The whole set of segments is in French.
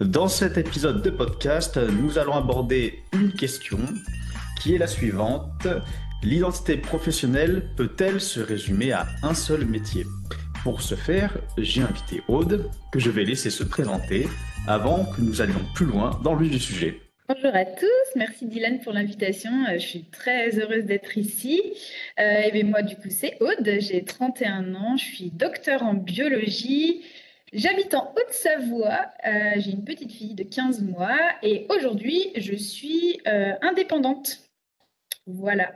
Dans cet épisode de podcast, nous allons aborder une question qui est la suivante. L'identité professionnelle peut-elle se résumer à un seul métier? Pour ce faire, j'ai invité Aude, que je vais laisser se présenter avant que nous allions plus loin dans le vif du sujet. Bonjour à tous, merci Dylan pour l'invitation. Je suis très heureuse d'être ici. Et bien moi, du coup, c'est Aude, j'ai 31 ans, je suis docteur en biologie. J'habite en Haute-Savoie, j'ai une petite fille de 15 mois et aujourd'hui, je suis indépendante. Voilà.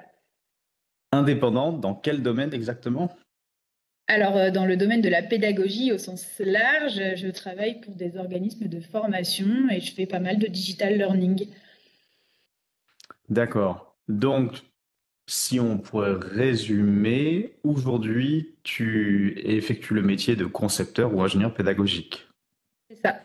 Indépendante, dans quel domaine exactement? Alors, dans le domaine de la pédagogie au sens large, je travaille pour des organismes de formation et je fais pas mal de digital learning. D'accord. Donc, si on pourrait résumer, aujourd'hui, tu effectues le métier de concepteur ou ingénieur pédagogique. C'est ça.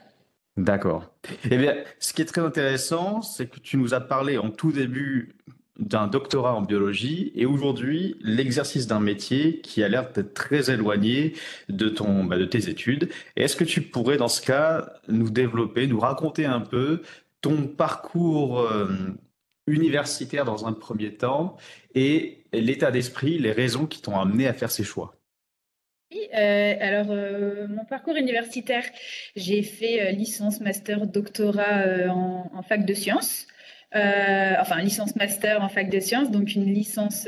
D'accord. Eh bien, ce qui est très intéressant, c'est que tu nous as parlé en tout début d'un doctorat en biologie et aujourd'hui, l'exercice d'un métier qui a l'air d'être très éloigné de tes études. Et est-ce que tu pourrais, dans ce cas, nous développer, nous raconter un peu ton parcours universitaire dans un premier temps et l'état d'esprit, les raisons qui t'ont amené à faire ces choix? Oui, mon parcours universitaire, j'ai fait licence, master, doctorat en fac de sciences. Enfin, licence, master en fac de sciences, donc une licence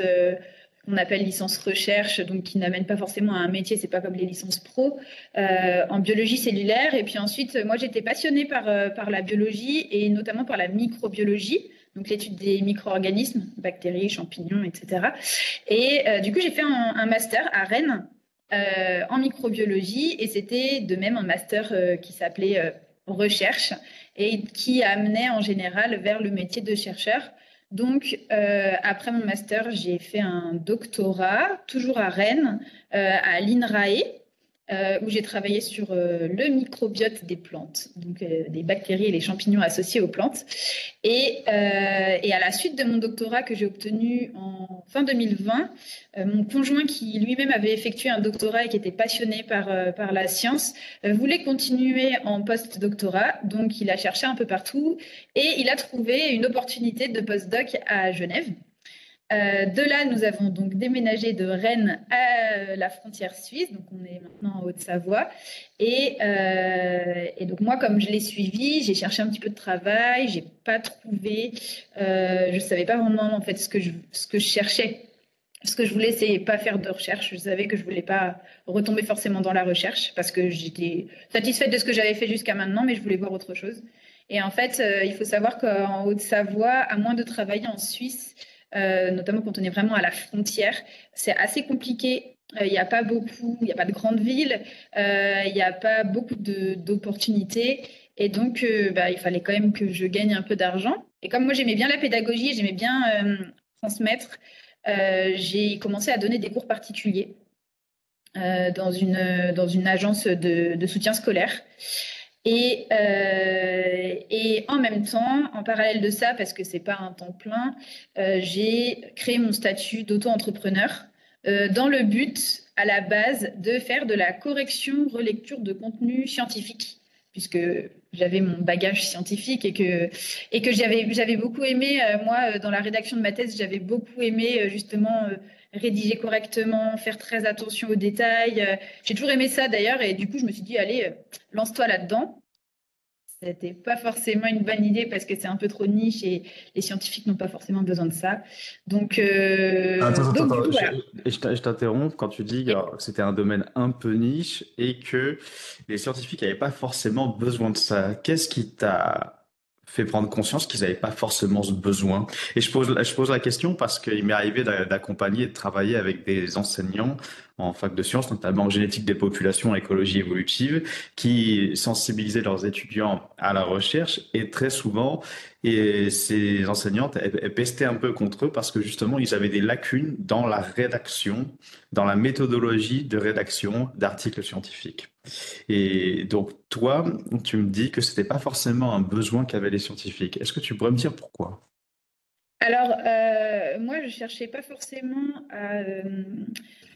qu'on appelle licence recherche, donc qui n'amène pas forcément à un métier, c'est pas comme les licences pro, en biologie cellulaire. Et puis ensuite, moi, j'étais passionnée par la biologie et notamment par la microbiologie, donc l'étude des micro-organismes, bactéries, champignons, etc. Et du coup, j'ai fait un master à Rennes en microbiologie et c'était de même un master qui s'appelait recherche et qui amenait en général vers le métier de chercheur. Donc, après mon master, j'ai fait un doctorat, toujours à Rennes, à l'INRAE, où j'ai travaillé sur le microbiote des plantes, donc des bactéries et les champignons associés aux plantes. Et à la suite de mon doctorat que j'ai obtenu en fin 2020, mon conjoint qui lui-même avait effectué un doctorat et qui était passionné par la science, voulait continuer en post-doctorat. Donc, il a cherché un peu partout et il a trouvé une opportunité de post-doc à Genève. De là, nous avons donc déménagé de Rennes à la frontière suisse, donc on est maintenant en Haute-Savoie. Et donc moi, comme je l'ai suivi, j'ai cherché un petit peu de travail, j'ai pas trouvé, je savais pas vraiment en fait ce que je cherchais. Ce que je voulais, c'est pas faire de recherche. Je savais que je voulais pas retomber forcément dans la recherche parce que j'étais satisfaite de ce que j'avais fait jusqu'à maintenant, mais je voulais voir autre chose. Et en fait, il faut savoir qu'en Haute-Savoie, à moins de travailler en Suisse, notamment quand on est vraiment à la frontière, c'est assez compliqué. Il n'y a pas beaucoup, il n'y a pas de grandes villes, il n'y a pas beaucoup d'opportunités. Et donc, il fallait quand même que je gagne un peu d'argent. Et comme moi, j'aimais bien la pédagogie, j'aimais bien transmettre, j'ai commencé à donner des cours particuliers dans une agence de soutien scolaire. Et en même temps, en parallèle de ça, parce que c'est pas un temps plein, j'ai créé mon statut d'auto-entrepreneur dans le but, à la base, de faire de la correction, relecture de contenu scientifique, puisque j'avais mon bagage scientifique et que j'avais beaucoup aimé, moi, dans la rédaction de ma thèse, j'avais beaucoup aimé justement rédiger correctement, faire très attention aux détails. J'ai toujours aimé ça d'ailleurs, et du coup, je me suis dit, allez, lance-toi là-dedans. C'était pas forcément une bonne idée parce que c'est un peu trop niche et les scientifiques n'ont pas forcément besoin de ça. Donc du coup, voilà. Je t'interromps quand tu dis que c'était un domaine un peu niche et que les scientifiques n'avaient pas forcément besoin de ça. Qu'est-ce qui t'a fait prendre conscience qu'ils n'avaient pas forcément ce besoin? Et je pose la question parce qu'il m'est arrivé d'accompagner et de travailler avec des enseignants en fac de sciences, notamment en génétique des populations, écologie évolutive, qui sensibilisaient leurs étudiants à la recherche et très souvent, et ces enseignantes, elles pestaient un peu contre eux parce que justement, ils avaient des lacunes dans la rédaction, dans la méthodologie de rédaction d'articles scientifiques. Et donc, toi, tu me dis que c'était pas forcément un besoin qu'avaient les scientifiques. Est-ce que tu pourrais me dire pourquoi? Alors, moi, je cherchais pas forcément à,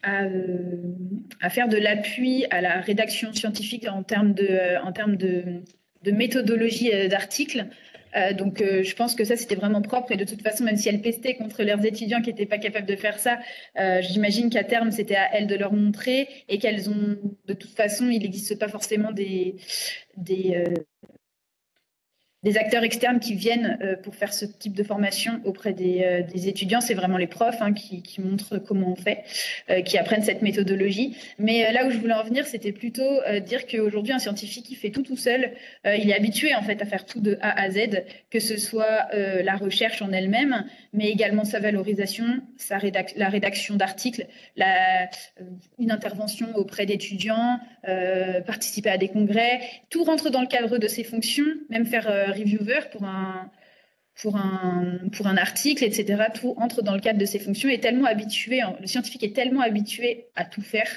à faire de l'appui à la rédaction scientifique en termes de de méthodologie d'articles. Donc, je pense que ça, c'était vraiment propre. Et de toute façon, même si elles pestaient contre leurs étudiants qui n'étaient pas capables de faire ça, j'imagine qu'à terme, c'était à elles de leur montrer et qu'elles ont, de toute façon, il n'existe pas forcément des acteurs externes qui viennent pour faire ce type de formation auprès des étudiants. C'est vraiment les profs qui montrent comment on fait, qui apprennent cette méthodologie. Mais là où je voulais en venir, c'était plutôt dire qu'aujourd'hui, un scientifique qui fait tout seul, il est habitué en fait à faire tout de A à Z, que ce soit la recherche en elle-même, mais également sa valorisation, la rédaction d'articles, une intervention auprès d'étudiants, participer à des congrès. Tout rentre dans le cadre de ses fonctions, même faire reviewer pour un article, etc. Tout entre dans le cadre de ses fonctions. Le scientifique est tellement habitué à tout faire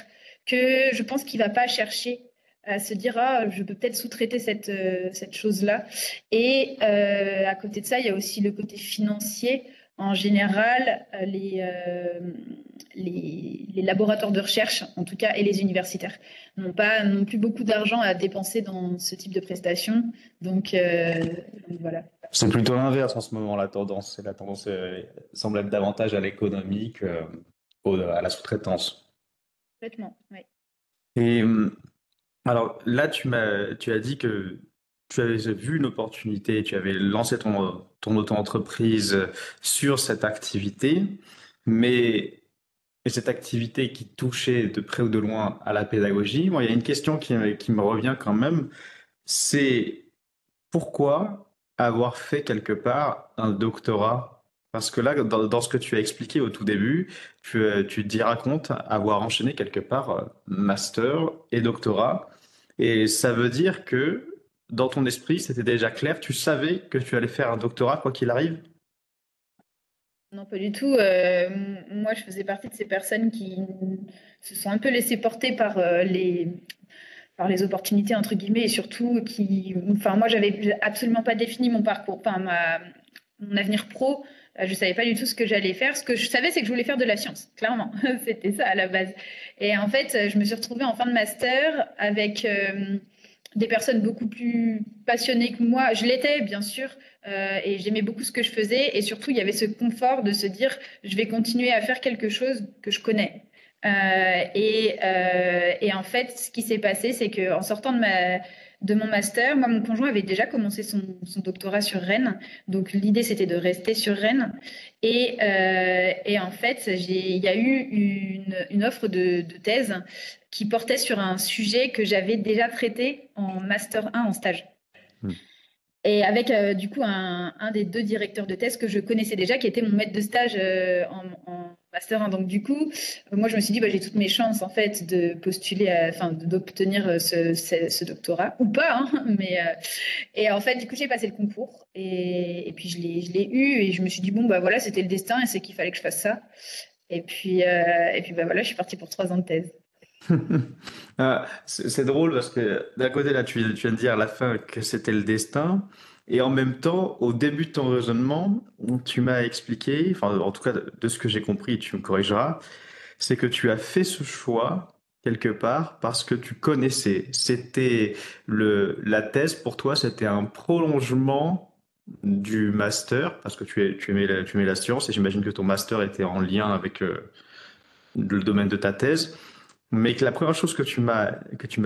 que je pense qu'il ne va pas chercher à se dire je peux peut-être sous-traiter cette chose-là. Et à côté de ça, il y a aussi le côté financier. En général, les laboratoires de recherche, en tout cas, et les universitaires, n'ont plus beaucoup d'argent à dépenser dans ce type de prestations. Donc voilà. C'est plutôt l'inverse en ce moment, la tendance. La tendance semble être davantage à l'économie qu'à la sous-traitance. Complètement, oui. Et alors là, tu as dit que tu avais vu une opportunité, tu avais lancé ton auto-entreprise sur cette activité, mais cette activité qui touchait de près ou de loin à la pédagogie, moi, il y a une question qui me revient quand même, c'est pourquoi avoir fait quelque part un doctorat? Parce que là, dans ce que tu as expliqué au tout début, tu t'y racontes avoir enchaîné quelque part master et doctorat. Et ça veut dire que dans ton esprit, c'était déjà clair, tu savais que tu allais faire un doctorat quoi qu'il arrive? Non, pas du tout. Moi, je faisais partie de ces personnes qui se sont un peu laissées porter par les opportunités, entre guillemets, et surtout moi, j'avais absolument pas défini mon parcours, mon avenir pro. Je savais pas du tout ce que j'allais faire. Ce que je savais, c'est que je voulais faire de la science, clairement. C'était ça à la base. Et en fait, je me suis retrouvée en fin de master avec des personnes beaucoup plus passionnées que moi. Je l'étais, bien sûr, et j'aimais beaucoup ce que je faisais. Et surtout, il y avait ce confort de se dire, je vais continuer à faire quelque chose que je connais. Et en fait, ce qui s'est passé, c'est qu'en sortant de mon master, moi, mon conjoint avait déjà commencé son doctorat sur Rennes. Donc, l'idée, c'était de rester sur Rennes. Et en fait, il y a eu une offre de thèse qui portait sur un sujet que j'avais déjà traité en master 1 en stage. Et avec du coup un des deux directeurs de thèse que je connaissais déjà, qui était mon maître de stage en master 1. Donc du coup, moi je me suis dit, j'ai toutes mes chances en fait de postuler, d'obtenir ce doctorat ou pas. Hein, et en fait, du coup, j'ai passé le concours et puis je l'ai eu et je me suis dit, voilà, c'était le destin et c'est qu'il fallait que je fasse ça. Et puis voilà, je suis partie pour 3 ans de thèse. C'est drôle parce que d'un côté, là, tu viens de dire à la fin que c'était le destin, et en même temps, au début de ton raisonnement, tu m'as expliqué, enfin, en tout cas, de ce que j'ai compris, tu me corrigeras, c'est que tu as fait ce choix quelque part parce que tu connaissais. La thèse pour toi, c'était un prolongement du master parce que tu aimais la science et j'imagine que ton master était en lien avec le domaine de ta thèse. Mais que la première chose que tu m'as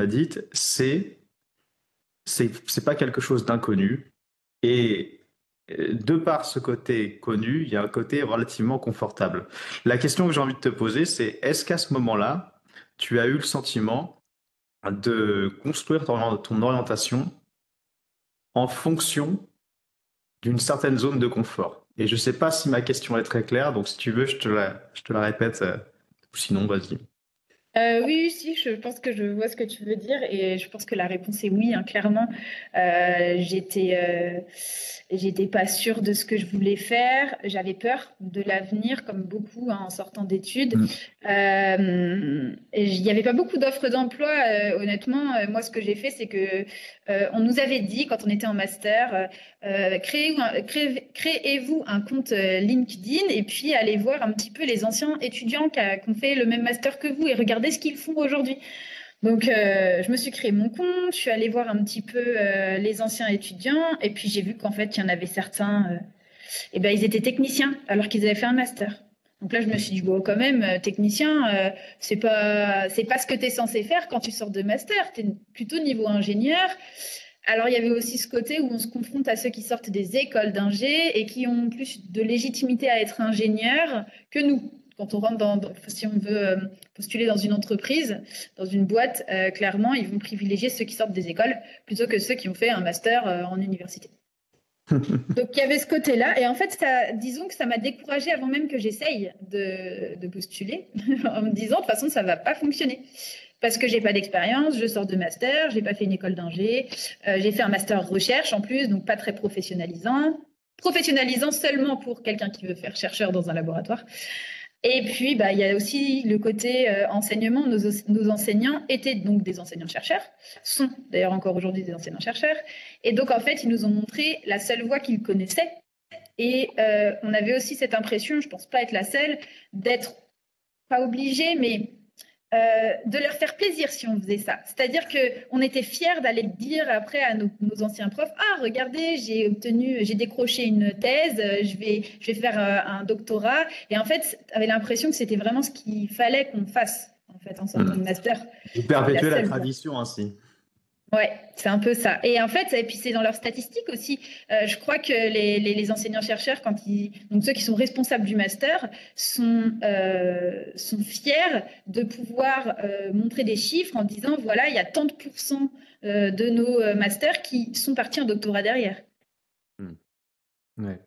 dite, c'est pas quelque chose d'inconnu. Et de par ce côté connu, il y a un côté relativement confortable. La question que j'ai envie de te poser, c'est est-ce qu'à ce moment-là, tu as eu le sentiment de construire ton orientation en fonction d'une certaine zone de confort? Et je sais pas si ma question est très claire, donc si tu veux, je te la répète, ou sinon, vas-y. Oui, si, je pense que je vois ce que tu veux dire et je pense que la réponse est oui, hein, clairement. J'étais pas sûre de ce que je voulais faire. J'avais peur de l'avenir, comme beaucoup, hein, en sortant d'études. Il n'y avait pas beaucoup d'offres d'emploi, honnêtement. Moi, ce que j'ai fait, c'est que on nous avait dit quand on était en master, créez-vous un compte LinkedIn et puis allez voir un petit peu les anciens étudiants qui ont fait le même master que vous et regardez ce qu'ils font aujourd'hui. Donc, je me suis créé mon compte, je suis allée voir un petit peu les anciens étudiants, et puis j'ai vu qu'en fait, il y en avait certains, eh ben, ils étaient techniciens alors qu'ils avaient fait un master. Donc là, je me suis dit, bon, quand même, technicien, c'est pas ce que tu es censé faire quand tu sors de master, tu es plutôt niveau ingénieur. Alors, il y avait aussi ce côté où on se confronte à ceux qui sortent des écoles d'ingé et qui ont plus de légitimité à être ingénieurs que nous. Quand on rentre si on veut postuler dans une entreprise, dans une boîte, clairement, ils vont privilégier ceux qui sortent des écoles plutôt que ceux qui ont fait un master en université. Donc, il y avait ce côté-là. Et en fait, disons que ça m'a découragée avant même que j'essaye de postuler, en me disant, de toute façon, ça ne va pas fonctionner. Parce que j'ai pas d'expérience, je sors de master, j'ai pas fait une école d'ingé, j'ai fait un master recherche en plus, donc pas très professionnalisant. Professionnalisant seulement pour quelqu'un qui veut faire chercheur dans un laboratoire. Et puis, bah, il y a aussi le côté enseignement. Nos enseignants étaient donc des enseignants-chercheurs, sont d'ailleurs encore aujourd'hui des enseignants-chercheurs. Et donc, en fait, ils nous ont montré la seule voie qu'ils connaissaient. Et on avait aussi cette impression, je pense pas être la seule, d'être pas obligé, mais de leur faire plaisir si on faisait ça. C'est-à-dire qu'on était fiers d'aller dire après à nos anciens profs, ah, regardez, j'ai décroché une thèse, je vais faire un doctorat. Et en fait, tu avais l'impression que c'était vraiment ce qu'il fallait qu'on fasse en fait, en sortant de master. Vous perpétuez la tradition ainsi. Ouais, c'est un peu ça. Et en fait, et puis c'est dans leurs statistiques aussi. Je crois que les enseignants-chercheurs, donc ceux qui sont responsables du master, sont fiers de pouvoir montrer des chiffres en disant, voilà, il y a tant de pourcents de nos masters qui sont partis en doctorat derrière. Ouais.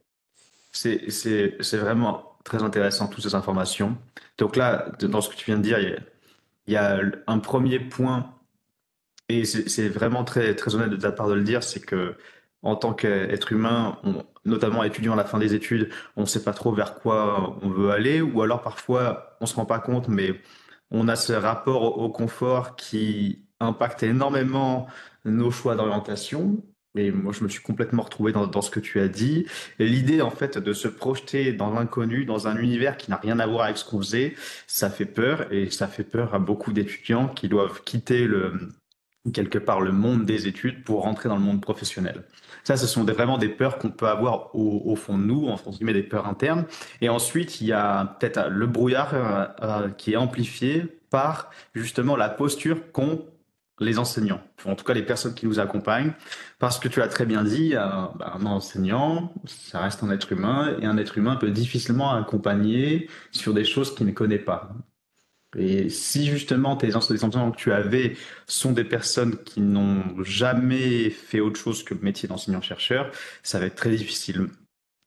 C'est vraiment très intéressant, toutes ces informations. Donc là, dans ce que tu viens de dire, il y a un premier point, et c'est vraiment très, très honnête de ta part de le dire, c'est que en tant qu'être humain, notamment étudiant à la fin des études, on ne sait pas trop vers quoi on veut aller, ou alors parfois on se rend pas compte, mais on a ce rapport au confort qui impacte énormément nos choix d'orientation. Et moi, je me suis complètement retrouvé dans ce que tu as dit. Et l'idée, en fait, de se projeter dans l'inconnu, dans un univers qui n'a rien à voir avec ce qu'on faisait, ça fait peur. Et ça fait peur à beaucoup d'étudiants qui doivent quitter quelque part le monde des études pour rentrer dans le monde professionnel. Ça, ce sont vraiment des peurs qu'on peut avoir au fond de nous, entre guillemets des peurs internes. Et ensuite, il y a peut-être le brouillard qui est amplifié par justement la posture qu'ont les enseignants, en tout cas les personnes qui nous accompagnent, parce que tu l'as très bien dit, un enseignant, ça reste un être humain, et un être humain peut difficilement accompagner sur des choses qu'il ne connaît pas. Et si justement les enseignants que tu avais sont des personnes qui n'ont jamais fait autre chose que le métier d'enseignant-chercheur, ça va être très difficile,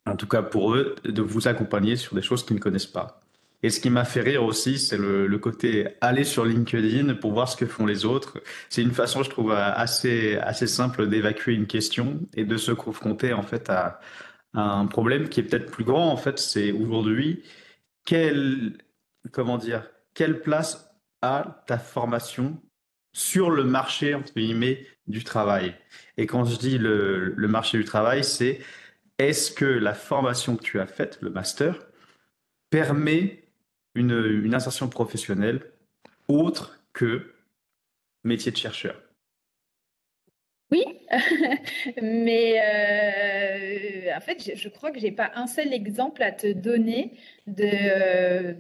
en tout cas pour eux, de vous accompagner sur des choses qu'ils ne connaissent pas. Et ce qui m'a fait rire aussi, c'est le côté aller sur LinkedIn pour voir ce que font les autres. C'est une façon, je trouve, assez simple d'évacuer une question et de se confronter en fait à un problème qui est peut-être plus grand. En fait, c'est aujourd'hui quelle, comment dire, quelle place a ta formation sur le marché, entre guillemets, du travail? Et quand je dis le marché du travail, c'est est-ce que la formation que tu as faite, le master, permet une insertion professionnelle autre que métier de chercheur? Oui, mais en fait, je crois que j'ai pas un seul exemple à te donner de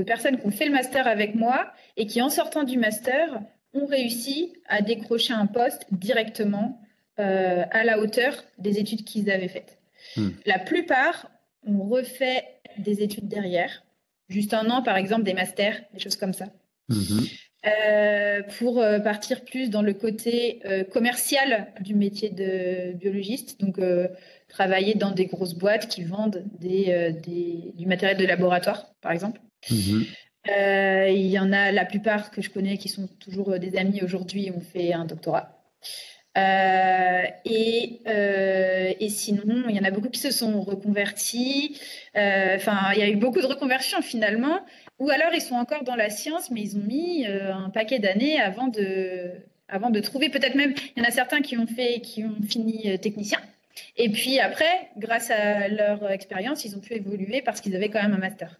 personnes qui ont fait le master avec moi et qui, en sortant du master, ont réussi à décrocher un poste directement à la hauteur des études qu'ils avaient faites. La plupart ont refait des études derrière, juste un an, par exemple, des masters, des choses comme ça. Pour partir plus dans le côté commercial du métier de biologiste, donc travailler dans des grosses boîtes qui vendent du matériel de laboratoire, par exemple. Il y en a la plupart que je connais qui sont toujours des amis aujourd'hui ont fait un doctorat. Et sinon, il y en a beaucoup qui se sont reconvertis. Enfin, il y a eu beaucoup de reconversions finalement. Ou alors, ils sont encore dans la science, mais ils ont mis un paquet d'années avant de trouver. Peut-être même, il y en a certains qui ont fini technicien. Et puis après, grâce à leur expérience, ils ont pu évoluer parce qu'ils avaient quand même un master.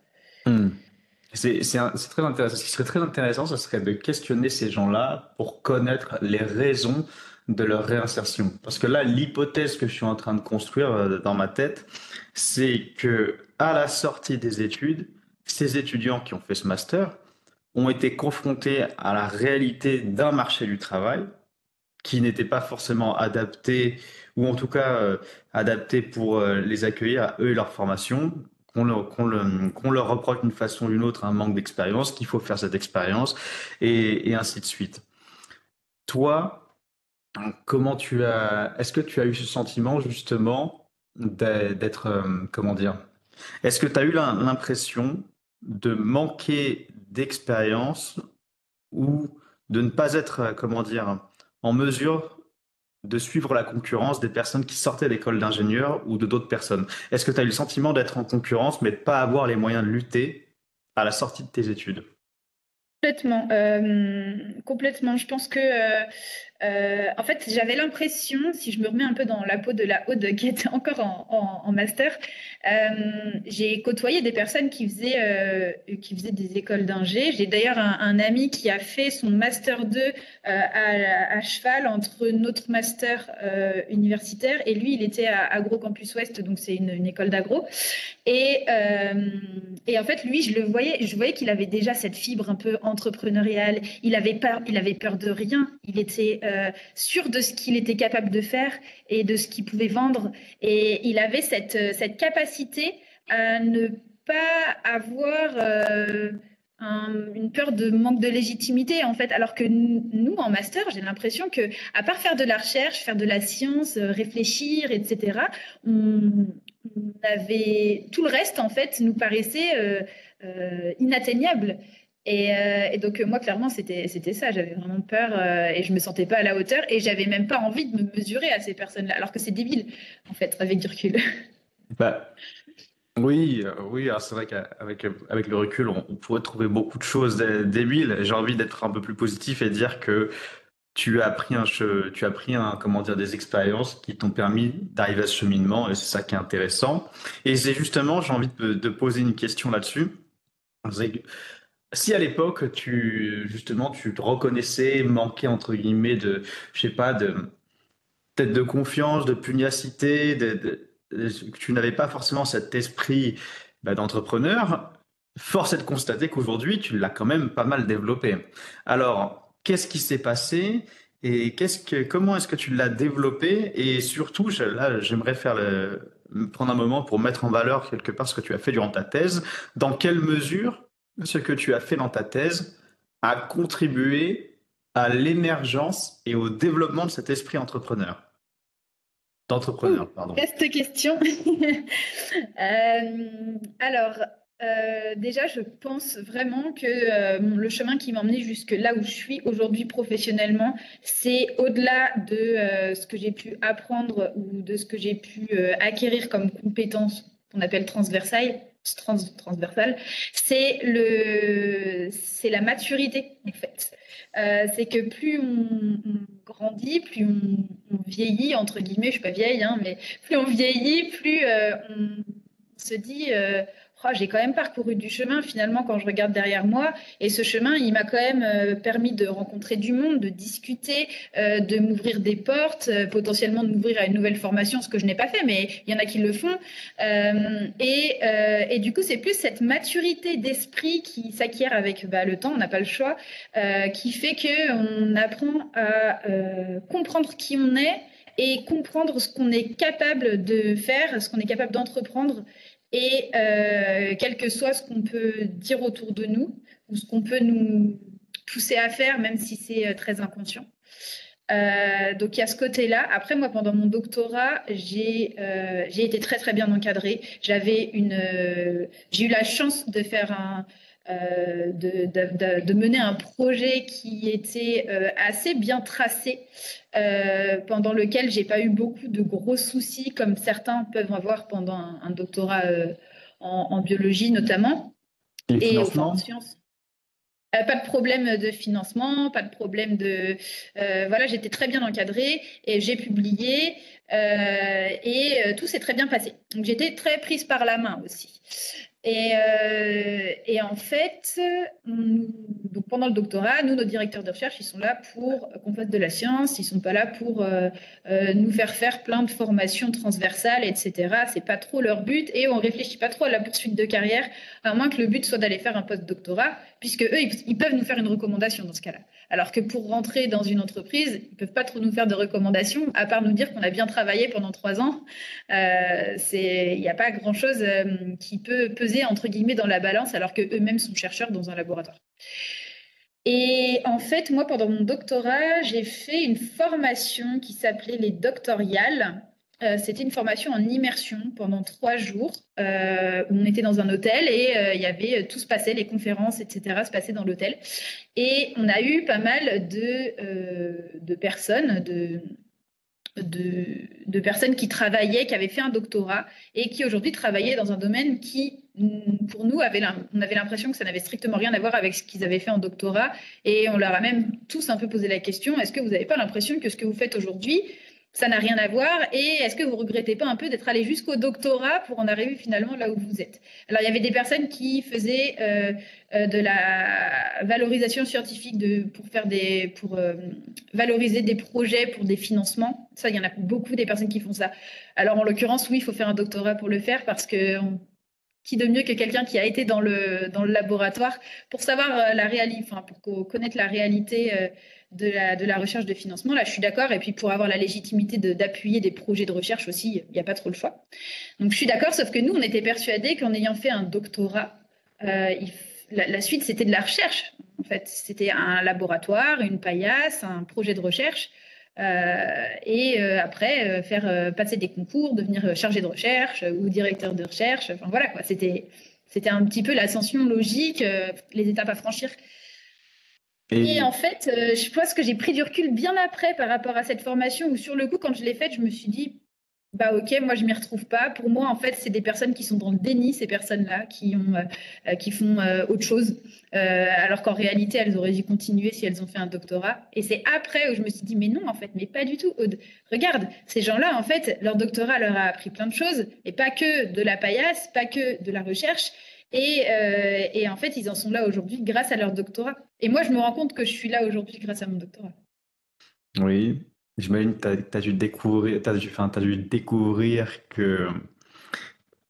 C'est très intéressant. Ce qui serait très intéressant, ce serait de questionner ces gens-là pour connaître les raisons de leur réinsertion. Parce que là, l'hypothèse que je suis en train de construire dans ma tête, c'est que à la sortie des études, ces étudiants qui ont fait ce master ont été confrontés à la réalité d'un marché du travail qui n'était pas forcément adapté, ou en tout cas adapté pour les accueillir à eux et leur formation, qu'on leur reproche d'une façon ou d'une autre un manque d'expérience, qu'il faut faire cette expérience, et ainsi de suite. Toi, est-ce que tu as eu ce sentiment justement d'être, comment dire, est-ce que tu as eu l'impression de manquer d'expérience ou de ne pas être, comment dire, en mesure de suivre la concurrence des personnes qui sortaient d'école d'ingénieur ou de d'autres personnes? Est-ce que tu as eu le sentiment d'être en concurrence mais de pas avoir les moyens de lutter à la sortie de tes études? Complètement, complètement. Je pense que, en fait, j'avais l'impression, si je me remets un peu dans la peau de la Aude qui était encore en master, j'ai côtoyé des personnes qui faisaient des écoles d'ingé. J'ai d'ailleurs un ami qui a fait son master 2 à cheval entre notre master universitaire et lui, il était à Agro Campus Ouest, donc c'est une école d'agro. Et, euh, et en fait, lui, je voyais qu'il avait déjà cette fibre un peu entrepreneuriale. Il avait peur de rien. Il était sûr de ce qu'il était capable de faire et de ce qu'il pouvait vendre. Et il avait cette capacité à ne pas avoir une peur de manque de légitimité, en fait. Alors que nous, en master, j'ai l'impression que, à part faire de la recherche, faire de la science, réfléchir, etc., on, on avait tout le reste en fait nous paraissait inatteignable. Et donc moi clairement c'était ça, j'avais vraiment peur et je me sentais pas à la hauteur et j'avais même pas envie de me mesurer à ces personnes-là, alors que c'est débile en fait avec du recul. Bah, oui, oui, alors c'est vrai avec le recul, on pourrait trouver beaucoup de choses débiles. J'ai envie d'être un peu plus positif et dire que tu as pris comment dire, des expériences qui t'ont permis d'arriver à ce cheminement et c'est ça qui est intéressant. Et c'est justement, j'ai envie de poser une question là-dessus. C'est que si à l'époque, justement, tu te reconnaissais manquer, entre guillemets, je sais pas, peut-être de confiance, de pugnacité, que tu n'avais pas forcément cet esprit d'entrepreneur, force est de constater qu'aujourd'hui, tu l'as quand même pas mal développé. Alors, qu'est-ce qui s'est passé et comment est-ce que tu l'as développé? Et surtout, là, j'aimerais prendre un moment pour mettre en valeur quelque part ce que tu as fait durant ta thèse. Dans quelle mesure ce que tu as fait dans ta thèse a contribué à l'émergence et au développement de cet esprit Ouh, d'entrepreneur, pardon. vaste question. Alors, déjà, je pense vraiment que le chemin qui m'a emmené jusque là où je suis aujourd'hui professionnellement, c'est au-delà de ce que j'ai pu apprendre ou de ce que j'ai pu acquérir comme compétences qu'on appelle transversales, c'est la maturité en fait. C'est que plus on grandit, plus on vieillit, entre guillemets, je suis pas vieille, hein, mais plus on vieillit, plus on se dit oh, j'ai quand même parcouru du chemin finalement quand je regarde derrière moi. Et ce chemin, il m'a quand même permis de rencontrer du monde, de discuter, de m'ouvrir des portes, potentiellement de m'ouvrir à une nouvelle formation, ce que je n'ai pas fait, mais il y en a qui le font. Et du coup, c'est plus cette maturité d'esprit qui s'acquiert avec le temps, on n'a pas le choix, qui fait qu'on apprend à comprendre qui on est et comprendre ce qu'on est capable de faire, ce qu'on est capable d'entreprendre, et quel que soit ce qu'on peut dire autour de nous, ou ce qu'on peut nous pousser à faire, même si c'est très inconscient. Donc il y a ce côté-là. Après, moi, pendant mon doctorat, j'ai été très très bien encadrée. J'ai eu la chance de faire de mener un projet qui était assez bien tracé, pendant lequel j'ai pas eu beaucoup de gros soucis comme certains peuvent avoir pendant un doctorat en biologie notamment Et le et enfin en financement? sciences. Pas de problème de financement, pas de problème de... voilà, j'étais très bien encadrée et j'ai publié et tout s'est très bien passé. Donc j'étais très prise par la main aussi. Et en fait, donc pendant le doctorat, nous, nos directeurs de recherche, ils sont là pour qu'on fasse de la science, ils sont pas là pour nous faire plein de formations transversales, etc. C'est pas trop leur but et on réfléchit pas trop à la poursuite de carrière, à moins que le but soit d'aller faire un post-doctorat, puisque eux, ils peuvent nous faire une recommandation dans ce cas-là. Alors que pour rentrer dans une entreprise, ils peuvent pas trop nous faire de recommandations, à part nous dire qu'on a bien travaillé pendant 3 ans. Il n'y a pas grand-chose qui peut peser, entre guillemets, dans la balance, alors qu'eux-mêmes sont chercheurs dans un laboratoire. Et en fait, moi, pendant mon doctorat, j'ai fait une formation qui s'appelait les doctoriales. C'était une formation en immersion pendant 3 jours, où on était dans un hôtel et il y avait tout se passait, les conférences, etc., se passaient dans l'hôtel. Et on a eu pas mal de personnes, de personnes qui travaillaient, qui avaient fait un doctorat et qui aujourd'hui travaillaient dans un domaine qui, pour nous, on avait l'impression que ça n'avait strictement rien à voir avec ce qu'ils avaient fait en doctorat. Et on leur a même tous un peu posé la question, est-ce que vous n'avez pas l'impression que ce que vous faites aujourd'hui, ça n'a rien à voir? Et est-ce que vous ne regrettez pas un peu d'être allé jusqu'au doctorat pour en arriver finalement là où vous êtes? Alors, il y avait des personnes qui faisaient de la valorisation scientifique pour valoriser des projets pour des financements. Ça, il y en a beaucoup des personnes qui font ça. Alors, en l'occurrence, oui, il faut faire un doctorat pour le faire parce que qui de mieux que quelqu'un qui a été dans le laboratoire pour savoir la réalité, enfin, pour connaître la réalité de la recherche de financement. Là, je suis d'accord. Et puis, pour avoir la légitimité d'appuyer des projets de recherche aussi, il n'y a pas trop le choix. Donc, je suis d'accord, sauf que nous, on était persuadés qu'en ayant fait un doctorat, la suite, c'était de la recherche. En fait, c'était un laboratoire, une paillasse, un projet de recherche. Après, faire passer des concours, devenir chargé de recherche ou directeur de recherche. Enfin, voilà, quoi. C'était un petit peu l'ascension logique, les étapes à franchir. Et en Et fait, je pense que j'ai pris du recul bien après par rapport à cette formation où, sur le coup, quand je l'ai faite, je me suis dit, bah ok, moi je m'y retrouve pas. Pour moi, en fait, c'est des personnes qui sont dans le déni, ces personnes-là, qui font autre chose, alors qu'en réalité, elles auraient dû continuer si elles ont fait un doctorat. Et c'est après où je me suis dit, mais non, en fait, mais pas du tout, Aude. Regarde, ces gens-là, en fait, leur doctorat leur a appris plein de choses, et pas que de la paillasse, pas que de la recherche. Et en fait, ils en sont là aujourd'hui grâce à leur doctorat. Et moi, je me rends compte que je suis là aujourd'hui grâce à mon doctorat. oui, j'imagine que tu as dû découvrir, t'as dû découvrir que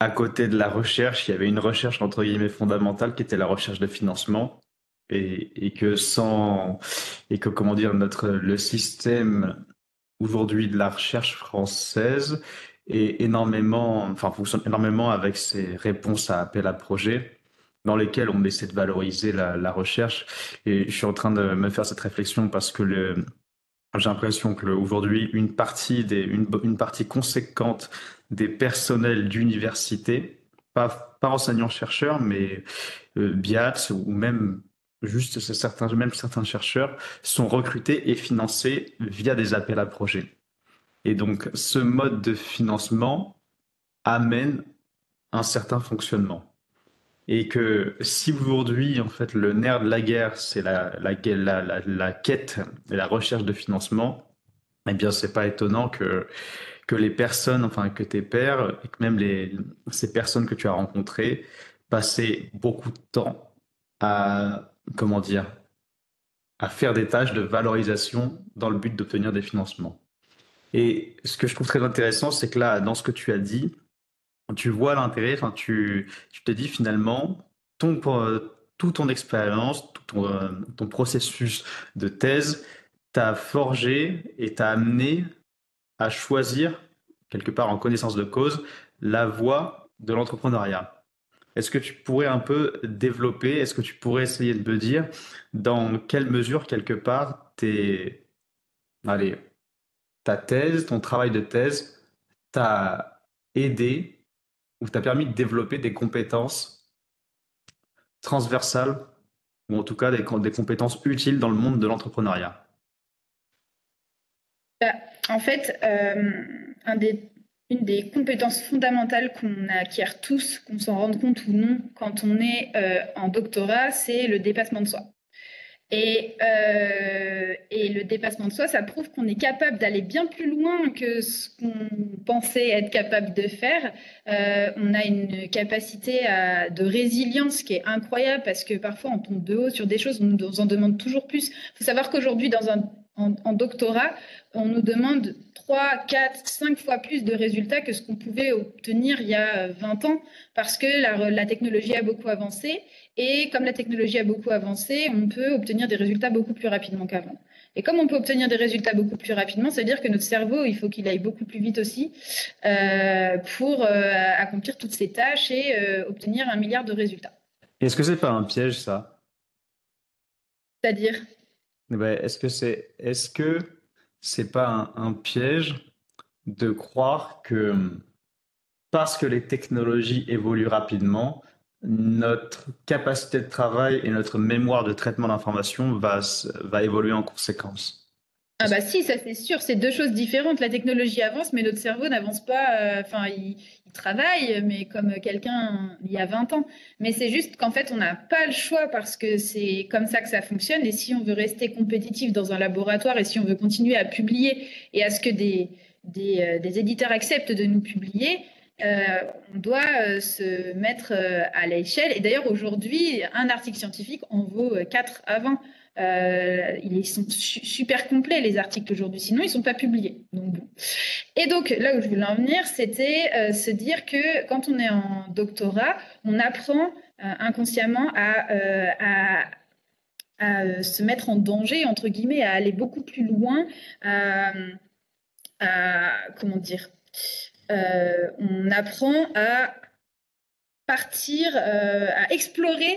à côté de la recherche, il y avait une recherche entre guillemets fondamentale qui était la recherche de financement et que comment dire le système aujourd'hui de la recherche française est énormément, enfin fonctionne énormément avec ses réponses à appel à projet dans lesquels on essaie de valoriser la recherche. Et je suis en train de me faire cette réflexion parce que j'ai l'impression que aujourd'hui, une partie conséquente des personnels d'université, pas enseignants-chercheurs, mais BIAT ou même juste même certains chercheurs, sont recrutés et financés via des appels à projets. Et donc, ce mode de financement amène un certain fonctionnement. Et que si aujourd'hui, en fait, le nerf de la guerre, c'est la quête et la recherche de financement, eh bien, c'est pas étonnant que les personnes, enfin, que tes pairs, et que même ces personnes que tu as rencontrées, passaient beaucoup de temps à, comment dire, à faire des tâches de valorisation dans le but d'obtenir des financements. Et ce que je trouve très intéressant, c'est que là, dans ce que tu as dit, tu vois l'intérêt, enfin, tu te dis finalement, toute ton expérience, tout ton processus de thèse t'a forgé et t'a amené à choisir, quelque part en connaissance de cause, la voie de l'entrepreneuriat. Est-ce que tu pourrais un peu développer, est-ce que tu pourrais essayer de me dire dans quelle mesure, quelque part, allez, ta thèse, ton travail de thèse t'a aidé ou t'a permis de développer des compétences transversales ou en tout cas des compétences utiles dans le monde de l'entrepreneuriat? Bah, en fait, une des compétences fondamentales qu'on acquiert tous, qu'on s'en rende compte ou non, quand on est en doctorat, c'est le dépassement de soi. Et le dépassement de soi, ça prouve qu'on est capable d'aller bien plus loin que ce qu'on pensait être capable de faire. On a une capacité de résilience qui est incroyable parce que parfois on tombe de haut sur des choses, on nous en demande toujours plus. Il faut savoir qu'aujourd'hui, en doctorat, on nous demande 3, 4, 5 fois plus de résultats que ce qu'on pouvait obtenir il y a 20 ans parce que la technologie a beaucoup avancé. Et comme la technologie a beaucoup avancé, on peut obtenir des résultats beaucoup plus rapidement qu'avant. Et comme on peut obtenir des résultats beaucoup plus rapidement, ça veut dire que notre cerveau, il faut qu'il aille beaucoup plus vite aussi pour accomplir toutes ces tâches et obtenir 1 milliard de résultats. Est-ce que c'est pas un piège, ça? C'est-à-dire, Eh ben, est-ce que c'est pas un piège de croire que parce que les technologies évoluent rapidement, notre capacité de travail et notre mémoire de traitement d'information va évoluer en conséquence? ah bah si, ça c'est sûr, c'est deux choses différentes. La technologie avance, mais notre cerveau n'avance pas. Enfin, il travaille, mais comme quelqu'un il y a 20 ans. Mais c'est juste qu'en fait, on n'a pas le choix parce que c'est comme ça que ça fonctionne. Et si on veut rester compétitif dans un laboratoire et si on veut continuer à publier et à ce que des éditeurs acceptent de nous publier, on doit se mettre à l'échelle. Et d'ailleurs, aujourd'hui, un article scientifique en vaut 4 avant. Ils sont super complets, les articles aujourd'hui, sinon ils ne sont pas publiés. Donc, bon. Et donc, là où je voulais en venir, c'était se dire que quand on est en doctorat, on apprend inconsciemment à se mettre en danger, entre guillemets, à aller beaucoup plus loin, comment dire, on apprend à partir, à explorer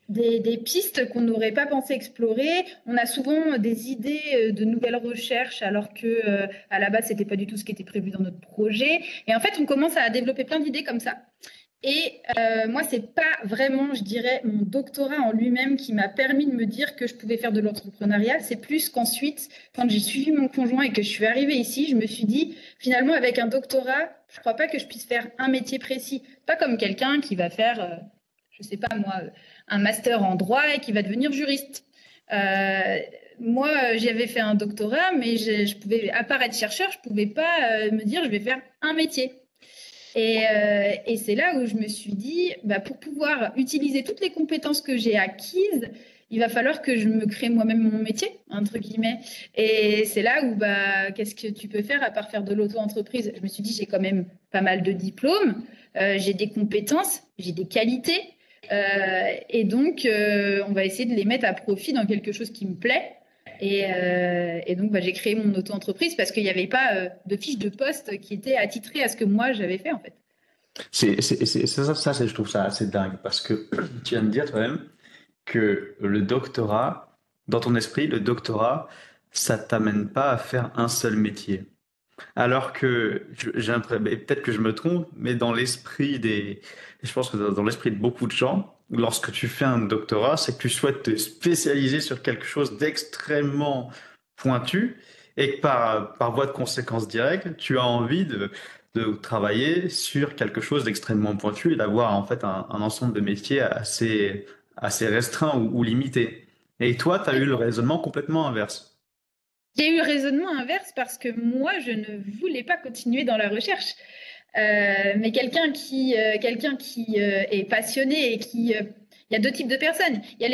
des pistes qu'on n'aurait pas pensé explorer. On a souvent des idées de nouvelles recherches alors que à la base c'était pas du tout ce qui était prévu dans notre projet. Et en fait, on commence à développer plein d'idées comme ça. Et moi, c'est pas vraiment, je dirais, mon doctorat en lui-même qui m'a permis de me dire que je pouvais faire de l'entrepreneuriat. C'est plus qu'ensuite, quand j'ai suivi mon conjoint et que je suis arrivée ici, je me suis dit, finalement, avec un doctorat, je crois pas que je puisse faire un métier précis. Pas comme quelqu'un qui va faire, je sais pas moi, un master en droit et qui va devenir juriste. Moi, j'avais fait un doctorat, mais je pouvais, à part être chercheur, je pouvais pas me dire je vais faire un métier. Et c'est là où je me suis dit, bah, pour pouvoir utiliser toutes les compétences que j'ai acquises, il va falloir que je me crée moi-même mon métier, entre guillemets. Et c'est là où, bah, qu'est-ce que tu peux faire à part faire de l'auto-entreprise? Je me suis dit, j'ai quand même pas mal de diplômes, j'ai des compétences, j'ai des qualités. Et donc, on va essayer de les mettre à profit dans quelque chose qui me plaît. Et donc, bah, j'ai créé mon auto-entreprise parce qu'il n'y avait pas de fiche de poste qui était attitrée à ce que moi j'avais fait en fait. Je trouve ça assez dingue parce que tu viens de dire toi-même que le doctorat, dans ton esprit, le doctorat, ça t'amène pas à faire un seul métier. Alors que j'ai l'impression, mais peut-être que je me trompe, mais je pense que dans l'esprit de beaucoup de gens, lorsque tu fais un doctorat, c'est que tu souhaites te spécialiser sur quelque chose d'extrêmement pointu et que par voie de conséquence directe, tu as envie de travailler sur quelque chose d'extrêmement pointu et d'avoir en fait un ensemble de métiers assez restreint ou limité. Et toi, tu as eu le raisonnement complètement inverse. J'ai eu le raisonnement inverse parce que moi, je ne voulais pas continuer dans la recherche. Mais quelqu'un qui est passionné et il y a deux types de personnes. Il y a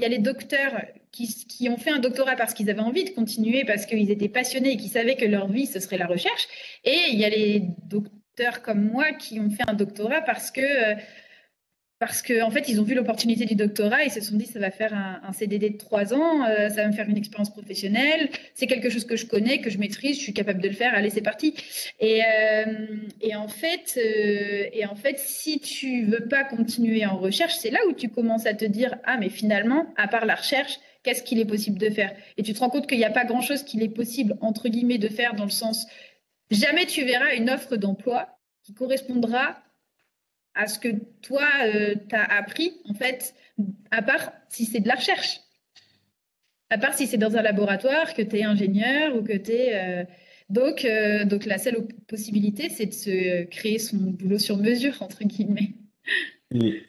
les docteurs qui ont fait un doctorat parce qu'ils avaient envie de continuer, parce qu'ils étaient passionnés et qui savaient que leur vie, ce serait la recherche. Et il y a les docteurs comme moi qui ont fait un doctorat parce qu'en en fait, ils ont vu l'opportunité du doctorat et ils se sont dit, ça va faire un CDD de 3 ans, ça va me faire une expérience professionnelle, c'est quelque chose que je connais, que je maîtrise, je suis capable de le faire, allez, c'est parti. Et en fait, si tu veux pas continuer en recherche, c'est là où tu commences à te dire, ah, mais finalement, à part la recherche, qu'est-ce qu'il est possible de faire? Et tu te rends compte qu'il n'y a pas grand-chose qu'il est possible, entre guillemets, de faire dans le sens, jamais tu verras une offre d'emploi qui correspondra à ce que toi, tu as appris, en fait, à part si c'est de la recherche. À part si c'est dans un laboratoire, que tu es ingénieur ou que tu es... donc, la seule possibilité, c'est de se créer son boulot sur mesure, entre guillemets. Et,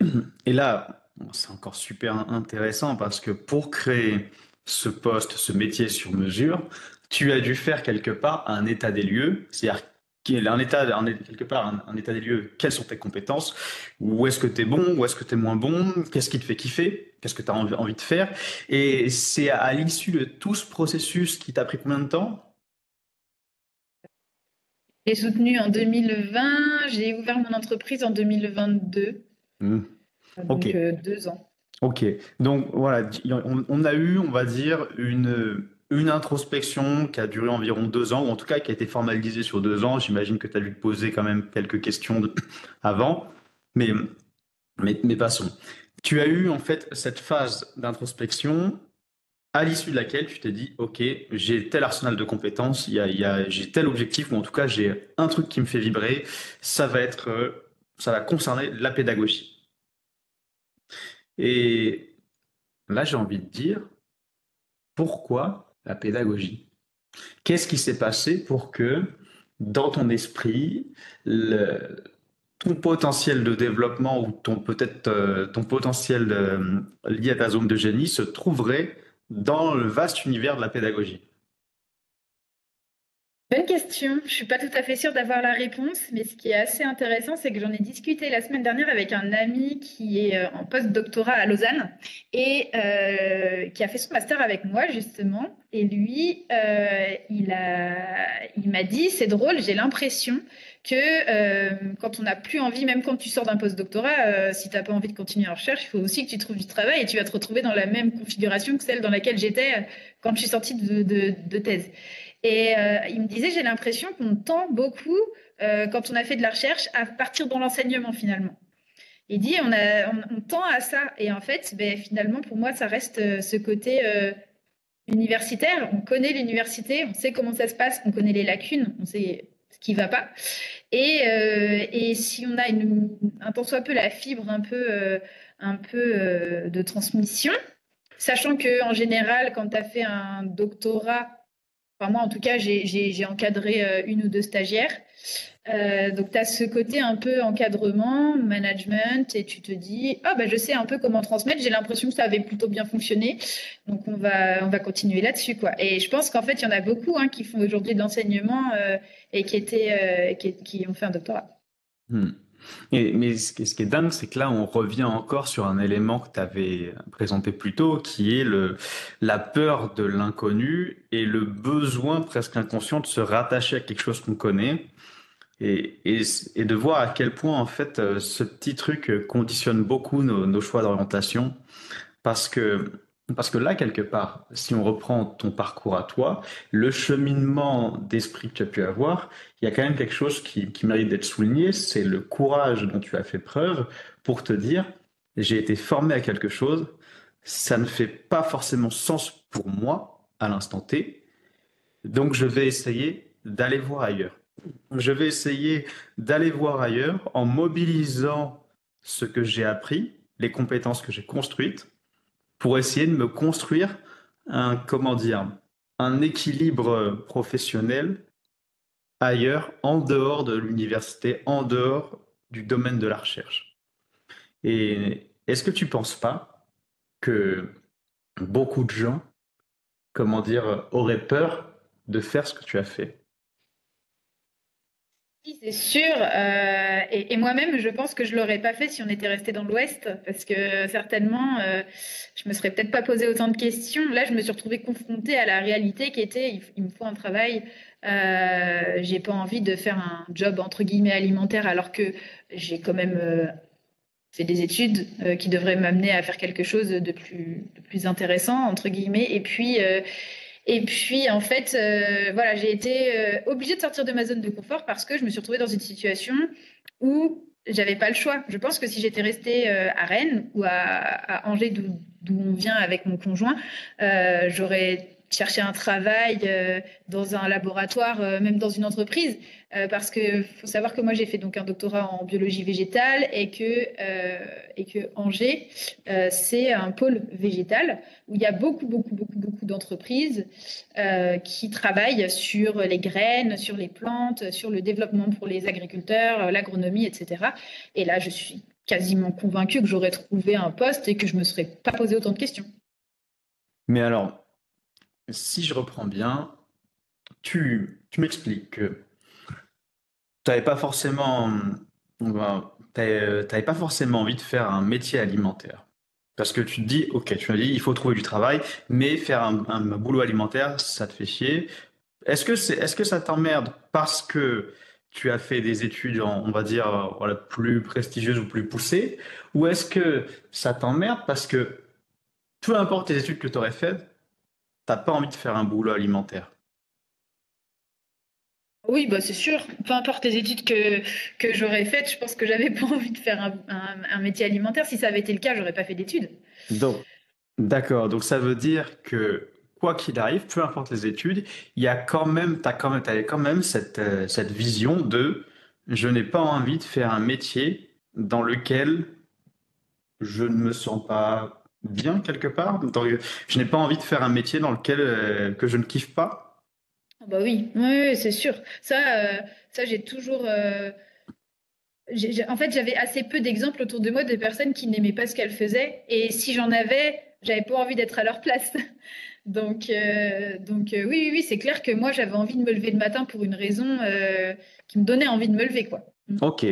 et là, Bon, c'est encore super intéressant parce que pour créer ce poste, ce métier sur mesure, tu as dû faire quelque part un état des lieux, c'est-à-dire quelque part un état des lieux, quelles sont tes compétences, où est-ce que tu es bon, où est-ce que tu es moins bon, qu'est-ce qui te fait kiffer, qu'est-ce que tu as envie de faire. Et c'est à l'issue de tout ce processus qui t'a pris combien de temps? J'ai soutenu en 2020, j'ai ouvert mon entreprise en 2022, Hmm. Ok. donc 2 ans. Ok, donc voilà, on a eu, on va dire, une introspection qui a duré environ 2 ans, ou en tout cas qui a été formalisée sur 2 ans. J'imagine que tu as dû te poser quand même quelques questions avant, mais, mais passons. Tu as eu en fait cette phase d'introspection à l'issue de laquelle tu t'es dit, ok, j'ai tel arsenal de compétences, j'ai tel objectif, ou en tout cas j'ai un truc qui me fait vibrer, ça va concerner la pédagogie. Et là, j'ai envie de dire, pourquoi la pédagogie? Qu'est-ce qui s'est passé pour que, dans ton esprit, ton potentiel de développement ou ton potentiel lié à ta zone de génie se trouverait dans le vaste univers de la pédagogie? Bonne question. Je suis pas tout à fait sûre d'avoir la réponse, mais ce qui est assez intéressant, c'est que j'en ai discuté la semaine dernière avec un ami qui est en post-doctorat à Lausanne et qui a fait son master avec moi justement. Et lui, il m'a dit, c'est drôle, j'ai l'impression que quand on n'a plus envie, même quand tu sors d'un post-doctorat, si tu n'as pas envie de continuer en recherche, il faut aussi que tu trouves du travail et tu vas te retrouver dans la même configuration que celle dans laquelle j'étais quand je suis sortie de thèse. Et il me disait, j'ai l'impression qu'on tend beaucoup, quand on a fait de la recherche, à partir dans l'enseignement finalement. Il dit, on tend à ça. Et en fait, ben, finalement, pour moi, ça reste ce côté universitaire. On connaît l'université, on sait comment ça se passe, on connaît les lacunes, on sait ce qui ne va pas. Et si on a un tant soit peu la fibre un peu de transmission, sachant que en général, quand tu as fait un doctorat, enfin, moi, en tout cas, j'ai encadré une ou deux stagiaires. Donc, tu as ce côté un peu encadrement, management, et tu te dis, ah, bah, je sais un peu comment transmettre, j'ai l'impression que ça avait plutôt bien fonctionné. Donc, on va continuer là-dessus, quoi. Et je pense qu'en fait, il y en a beaucoup hein, qui font aujourd'hui de l'enseignement et qui ont fait un doctorat. Hmm. Mais ce qui est dingue, c'est que là, on revient encore sur un élément que tu avais présenté plus tôt, qui est la peur de l'inconnu et le besoin presque inconscient de se rattacher à quelque chose qu'on connaît et de voir à quel point, en fait, ce petit truc conditionne beaucoup nos choix d'orientation. Parce que, parce que là, quelque part, si on reprend ton parcours à toi, le cheminement d'esprit que tu as pu avoir, il y a quand même quelque chose qui mérite d'être souligné, c'est le courage dont tu as fait preuve pour te dire, j'ai été formé à quelque chose, ça ne fait pas forcément sens pour moi à l'instant T, donc je vais essayer d'aller voir ailleurs. Je vais essayer d'aller voir ailleurs en mobilisant ce que j'ai appris, les compétences que j'ai construites pour essayer de me construire comment dire, un équilibre professionnel ailleurs, en dehors de l'université, en dehors du domaine de la recherche. Et est-ce que tu penses pas que beaucoup de gens, comment dire, auraient peur de faire ce que tu as fait? Si, c'est sûr. Et moi-même, je pense que je l'aurais pas fait si on était resté dans l'Ouest, parce que certainement, je me serais peut-être pas posé autant de questions. Là, je me suis retrouvée confrontée à la réalité qui était, il me faut un travail. J'ai pas envie de faire un job entre guillemets alimentaire, alors que j'ai quand même fait des études qui devraient m'amener à faire quelque chose de plus intéressant entre guillemets. Et puis, en fait, voilà, j'ai été obligée de sortir de ma zone de confort parce que je me suis retrouvée dans une situation où j'avais pas le choix. Je pense que si j'étais restée à Rennes ou à Angers, d'où on vient avec mon conjoint, j'aurais cherché un travail dans un laboratoire, même dans une entreprise, parce que faut savoir que moi j'ai fait donc un doctorat en biologie végétale et que Angers, c'est un pôle végétal où il y a beaucoup, beaucoup, beaucoup, beaucoup d'entreprises qui travaillent sur les graines, sur les plantes, sur le développement pour les agriculteurs, l'agronomie, etc. Et là, je suis quasiment convaincue que j'aurais trouvé un poste et que je me serais pas posé autant de questions. Mais alors, si je reprends bien, tu m'expliques que tu n'avais pas forcément, t'avais pas forcément envie de faire un métier alimentaire. Parce que tu te dis, ok, tu m'as dit, il faut trouver du travail, mais faire un boulot alimentaire, ça te fait chier. Est-ce que ça t'emmerde parce que tu as fait des études, on va dire, voilà, plus prestigieuses ou plus poussées, ou est-ce que ça t'emmerde parce que peu importe les études que tu aurais faites, t'as pas envie de faire un boulot alimentaire? Oui, bah c'est sûr. Peu importe les études que j'aurais faites, je pense que j'avais pas envie de faire un métier alimentaire. Si ça avait été le cas, j'aurais pas fait d'études. Donc, d'accord, donc ça veut dire que quoi qu'il arrive, peu importe les études, il y a quand même, t'avais quand même cette vision de je n'ai pas envie de faire un métier dans lequel je ne me sens pas bien quelque part. Je n'ai pas envie de faire un métier dans lequel que je ne kiffe pas. Ah bah oui, oui, oui, c'est sûr. Ça j'ai toujours. En fait, j'avais assez peu d'exemples autour de moi de personnes qui n'aimaient pas ce qu'elles faisaient. Et si j'en avais, j'avais pas envie d'être à leur place. Donc oui, oui, oui, c'est clair que moi, j'avais envie de me lever le matin pour une raison qui me donnait envie de me lever, quoi. Ok.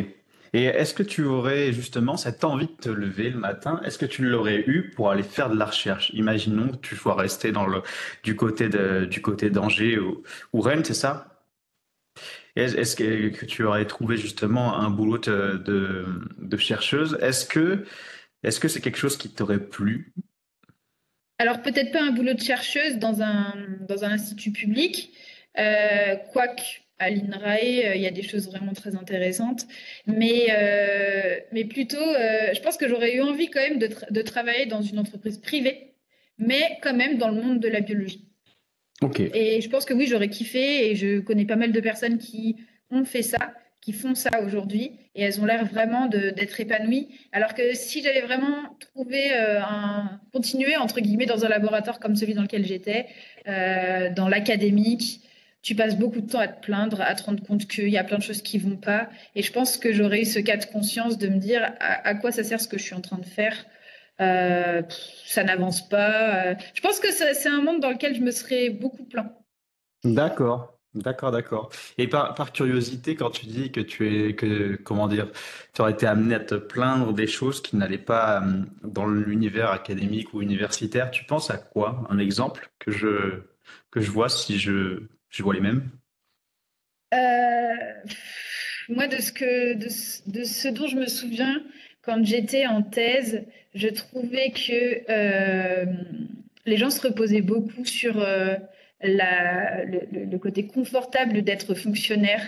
Et est-ce que tu aurais justement cette envie de te lever le matin, est-ce que tu l'aurais eu pour aller faire de la recherche? Imaginons que tu sois resté du côté d'Angers ou Rennes, c'est ça? Est-ce que tu aurais trouvé justement un boulot de chercheuse? Est-ce que c'est quelque chose qui t'aurait plu? Alors, peut-être pas un boulot de chercheuse dans un institut public, quoique à l'INRAE, il y a des choses vraiment très intéressantes, mais plutôt, je pense que j'aurais eu envie quand même de travailler dans une entreprise privée, mais quand même dans le monde de la biologie. Ok. Et je pense que oui, j'aurais kiffé et je connais pas mal de personnes qui ont fait ça, qui font ça aujourd'hui et elles ont l'air vraiment d'être épanouies. Alors que si j'avais vraiment trouvé continué entre guillemets dans un laboratoire comme celui dans lequel j'étais, dans l'académique, tu passes beaucoup de temps à te plaindre, à te rendre compte qu'il y a plein de choses qui vont pas. Et je pense que j'aurais eu ce cas de conscience de me dire à quoi ça sert ce que je suis en train de faire. Ça n'avance pas. Je pense que c'est un monde dans lequel je me serais beaucoup plaint. D'accord, d'accord. Et par curiosité, quand tu dis que comment dire, tu aurais été amené à te plaindre des choses qui n'allaient pas dans l'univers académique ou universitaire, tu penses à quoi? Un exemple que je vois si je vois les mêmes? Euh, Moi, de ce dont je me souviens, quand j'étais en thèse, je trouvais que les gens se reposaient beaucoup sur le côté confortable d'être fonctionnaire.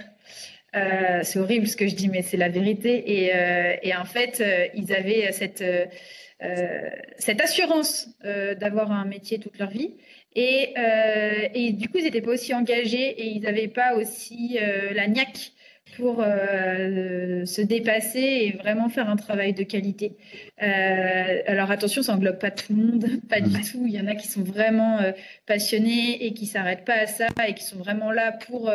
C'est horrible ce que je dis, mais c'est la vérité. Et en fait, ils avaient cette assurance d'avoir un métier toute leur vie. Et du coup, ils n'étaient pas aussi engagés et ils n'avaient pas aussi la niaque pour se dépasser et vraiment faire un travail de qualité. Alors attention, ça englobe pas tout le monde, pas du tout. Il y en a qui sont vraiment passionnés et qui s'arrêtent pas à ça et qui sont vraiment là pour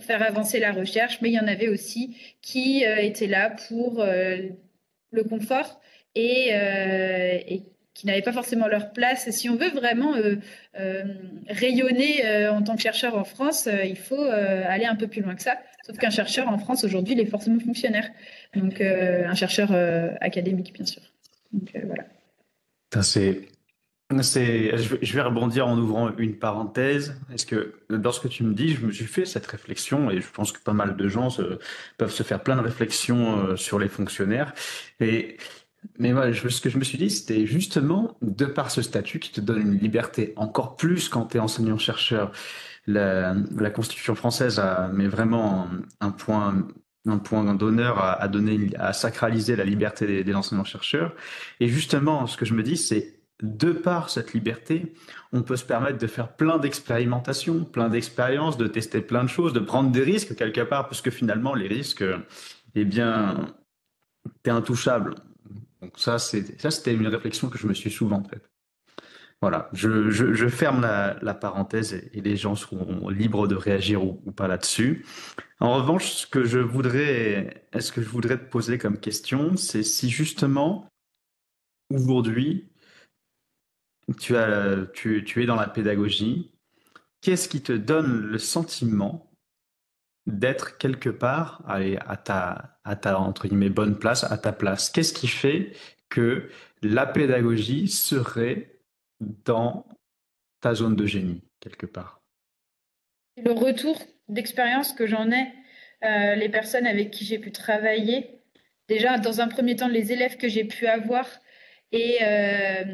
faire avancer la recherche. Mais il y en avait aussi qui étaient là pour le confort et qui n'avaient pas forcément leur place. Et si on veut vraiment euh, rayonner en tant que chercheur en France, il faut aller un peu plus loin que ça. Sauf qu'un chercheur en France aujourd'hui, il est forcément fonctionnaire. Donc un chercheur académique, bien sûr. Donc voilà. Putain, je vais rebondir en ouvrant une parenthèse. Est-ce que dans ce que tu me dis, je me suis fait cette réflexion et je pense que pas mal de gens peuvent se faire plein de réflexions sur les fonctionnaires. Et mais moi, ce que je me suis dit, c'était justement de par ce statut qui te donne une liberté encore plus quand tu es enseignant-chercheur. La Constitution française met vraiment un point d'honneur à donner, à sacraliser la liberté des enseignants-chercheurs. Et justement, ce que je me dis, c'est de par cette liberté, on peut se permettre de faire plein d'expérimentations, plein d'expériences, de tester plein de choses, de prendre des risques quelque part, parce que finalement, les risques, eh bien, t'es intouchable. Donc ça, c'était une réflexion que je me suis souvent faite. Voilà, je ferme la parenthèse et les gens seront libres de réagir ou pas là-dessus. En revanche, ce que je voudrais te poser comme question, c'est si justement, aujourd'hui, tu es dans la pédagogie, qu'est-ce qui te donne le sentiment d'être quelque part à ta, entre guillemets, bonne place, à ta place? Qu'est-ce qui fait que la pédagogie serait dans ta zone de génie, quelque part? Le retour d'expérience que j'en ai, les personnes avec qui j'ai pu travailler, déjà dans un premier temps les élèves que j'ai pu avoir et, euh,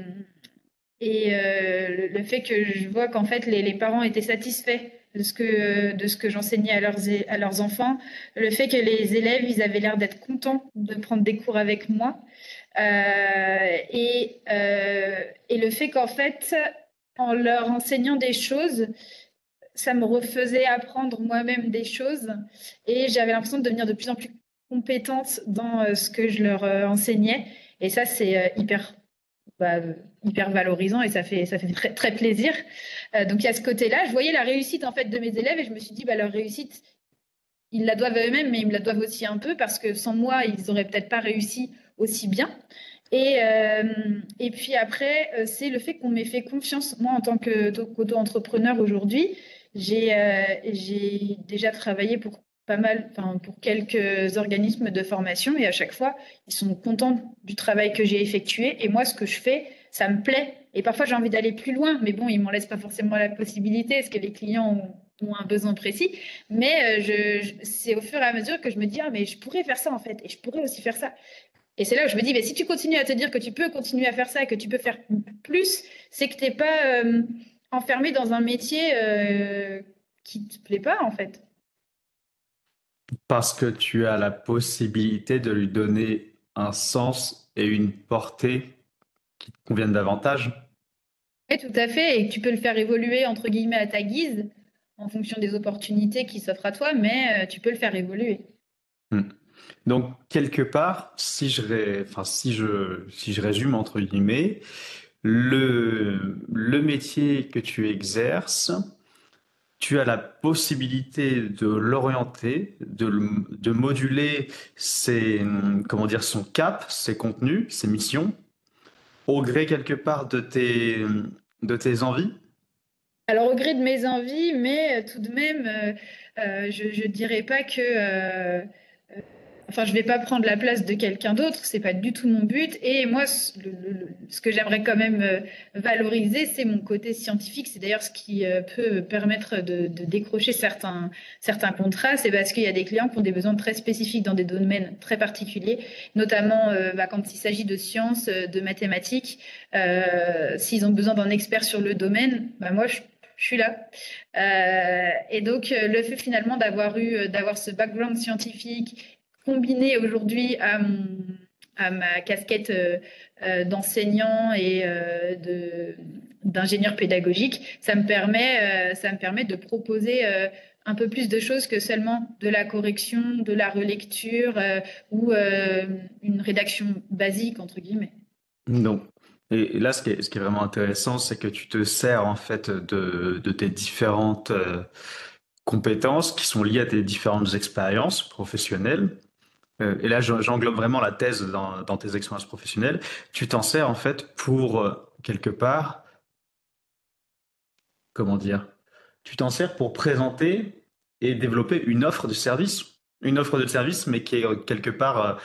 le fait que je vois qu'en fait les parents étaient satisfaits de ce que j'enseignais à leurs enfants, le fait que les élèves, ils avaient l'air d'être contents de prendre des cours avec moi, et le fait qu'en fait, en leur enseignant des choses, ça me refaisait apprendre moi-même des choses et j'avais l'impression de devenir de plus en plus compétente dans ce que je leur enseignais. Et ça, c'est bah, hyper valorisant et ça fait très, très plaisir. Donc il y a ce côté-là. Je voyais la réussite en fait de mes élèves et je me suis dit, bah, leur réussite, ils la doivent à eux-mêmes, mais ils me la doivent aussi un peu parce que sans moi, ils n'auraient peut-être pas réussi aussi bien. Et puis après, c'est le fait qu'on m'ait fait confiance. Moi, en tant qu'auto-entrepreneur aujourd'hui, j'ai déjà travaillé pour pas mal, enfin, pour quelques organismes de formation et à chaque fois, ils sont contents du travail que j'ai effectué. Et moi, ce que je fais, ça me plaît. Et parfois, j'ai envie d'aller plus loin, mais bon, ils m'en laissent pas forcément la possibilité parce que les clients ont un besoin précis. Mais c'est au fur et à mesure que je me dis, ah, mais je pourrais faire ça en fait, et je pourrais aussi faire ça. Et c'est là où je me dis, mais si tu continues à te dire que tu peux continuer à faire ça et que tu peux faire plus, c'est que tu n'es pas enfermé dans un métier qui ne te plaît pas, en fait. Parce que tu as la possibilité de lui donner un sens et une portée qui te conviennent davantage. Oui, tout à fait. Et que tu peux le faire évoluer, entre guillemets, à ta guise, en fonction des opportunités qui s'offrent à toi, mais tu peux le faire évoluer. Hmm. Donc, quelque part, si je résume entre guillemets, le métier que tu exerces, tu as la possibilité de l'orienter, de moduler comment dire, son cap, ses contenus, ses missions, au gré quelque part de tes envies. Alors, au gré de mes envies, mais tout de même, je ne dirais pas que enfin, je vais pas prendre la place de quelqu'un d'autre, c'est pas du tout mon but. Et moi, ce que j'aimerais quand même valoriser, c'est mon côté scientifique. C'est d'ailleurs ce qui peut permettre de décrocher certains contrats. C'est parce qu'il y a des clients qui ont des besoins très spécifiques dans des domaines très particuliers, notamment bah, quand il s'agit de sciences, de mathématiques. S'ils ont besoin d'un expert sur le domaine, bah moi, je suis là. Et donc, le fait finalement d'avoir ce background scientifique combiné aujourd'hui à ma casquette d'enseignant et d'ingénieur pédagogique, ça me permet de proposer un peu plus de choses que seulement de la correction, de la relecture ou une rédaction basique, entre guillemets. Donc, et là, ce qui est vraiment intéressant, c'est que tu te sers en fait de tes différentes compétences qui sont liées à tes différentes expériences professionnelles. Et là, j'englobe vraiment la thèse dans tes expériences professionnelles. Tu t'en sers en fait pour, quelque part, comment dire, tu t'en sers pour présenter et développer une offre de service. Une offre de service, mais qui est quelque part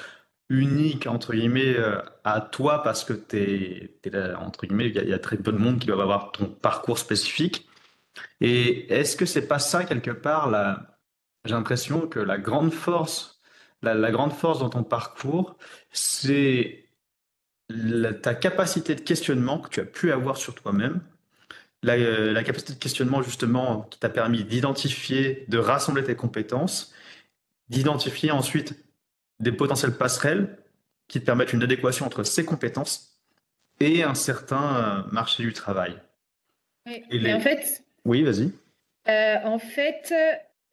unique, entre guillemets, à toi, parce que t'es là, entre guillemets, il y a très peu de monde qui doivent avoir ton parcours spécifique. Et est-ce que c'est pas ça, quelque part, j'ai l'impression que la grande force dans ton parcours, c'est ta capacité de questionnement que tu as pu avoir sur toi-même, la capacité de questionnement justement qui t'a permis d'identifier, de rassembler tes compétences, d'identifier ensuite des potentielles passerelles qui te permettent une adéquation entre ces compétences et un certain marché du travail. Oui. Et Et les... Oui, vas-y. en fait,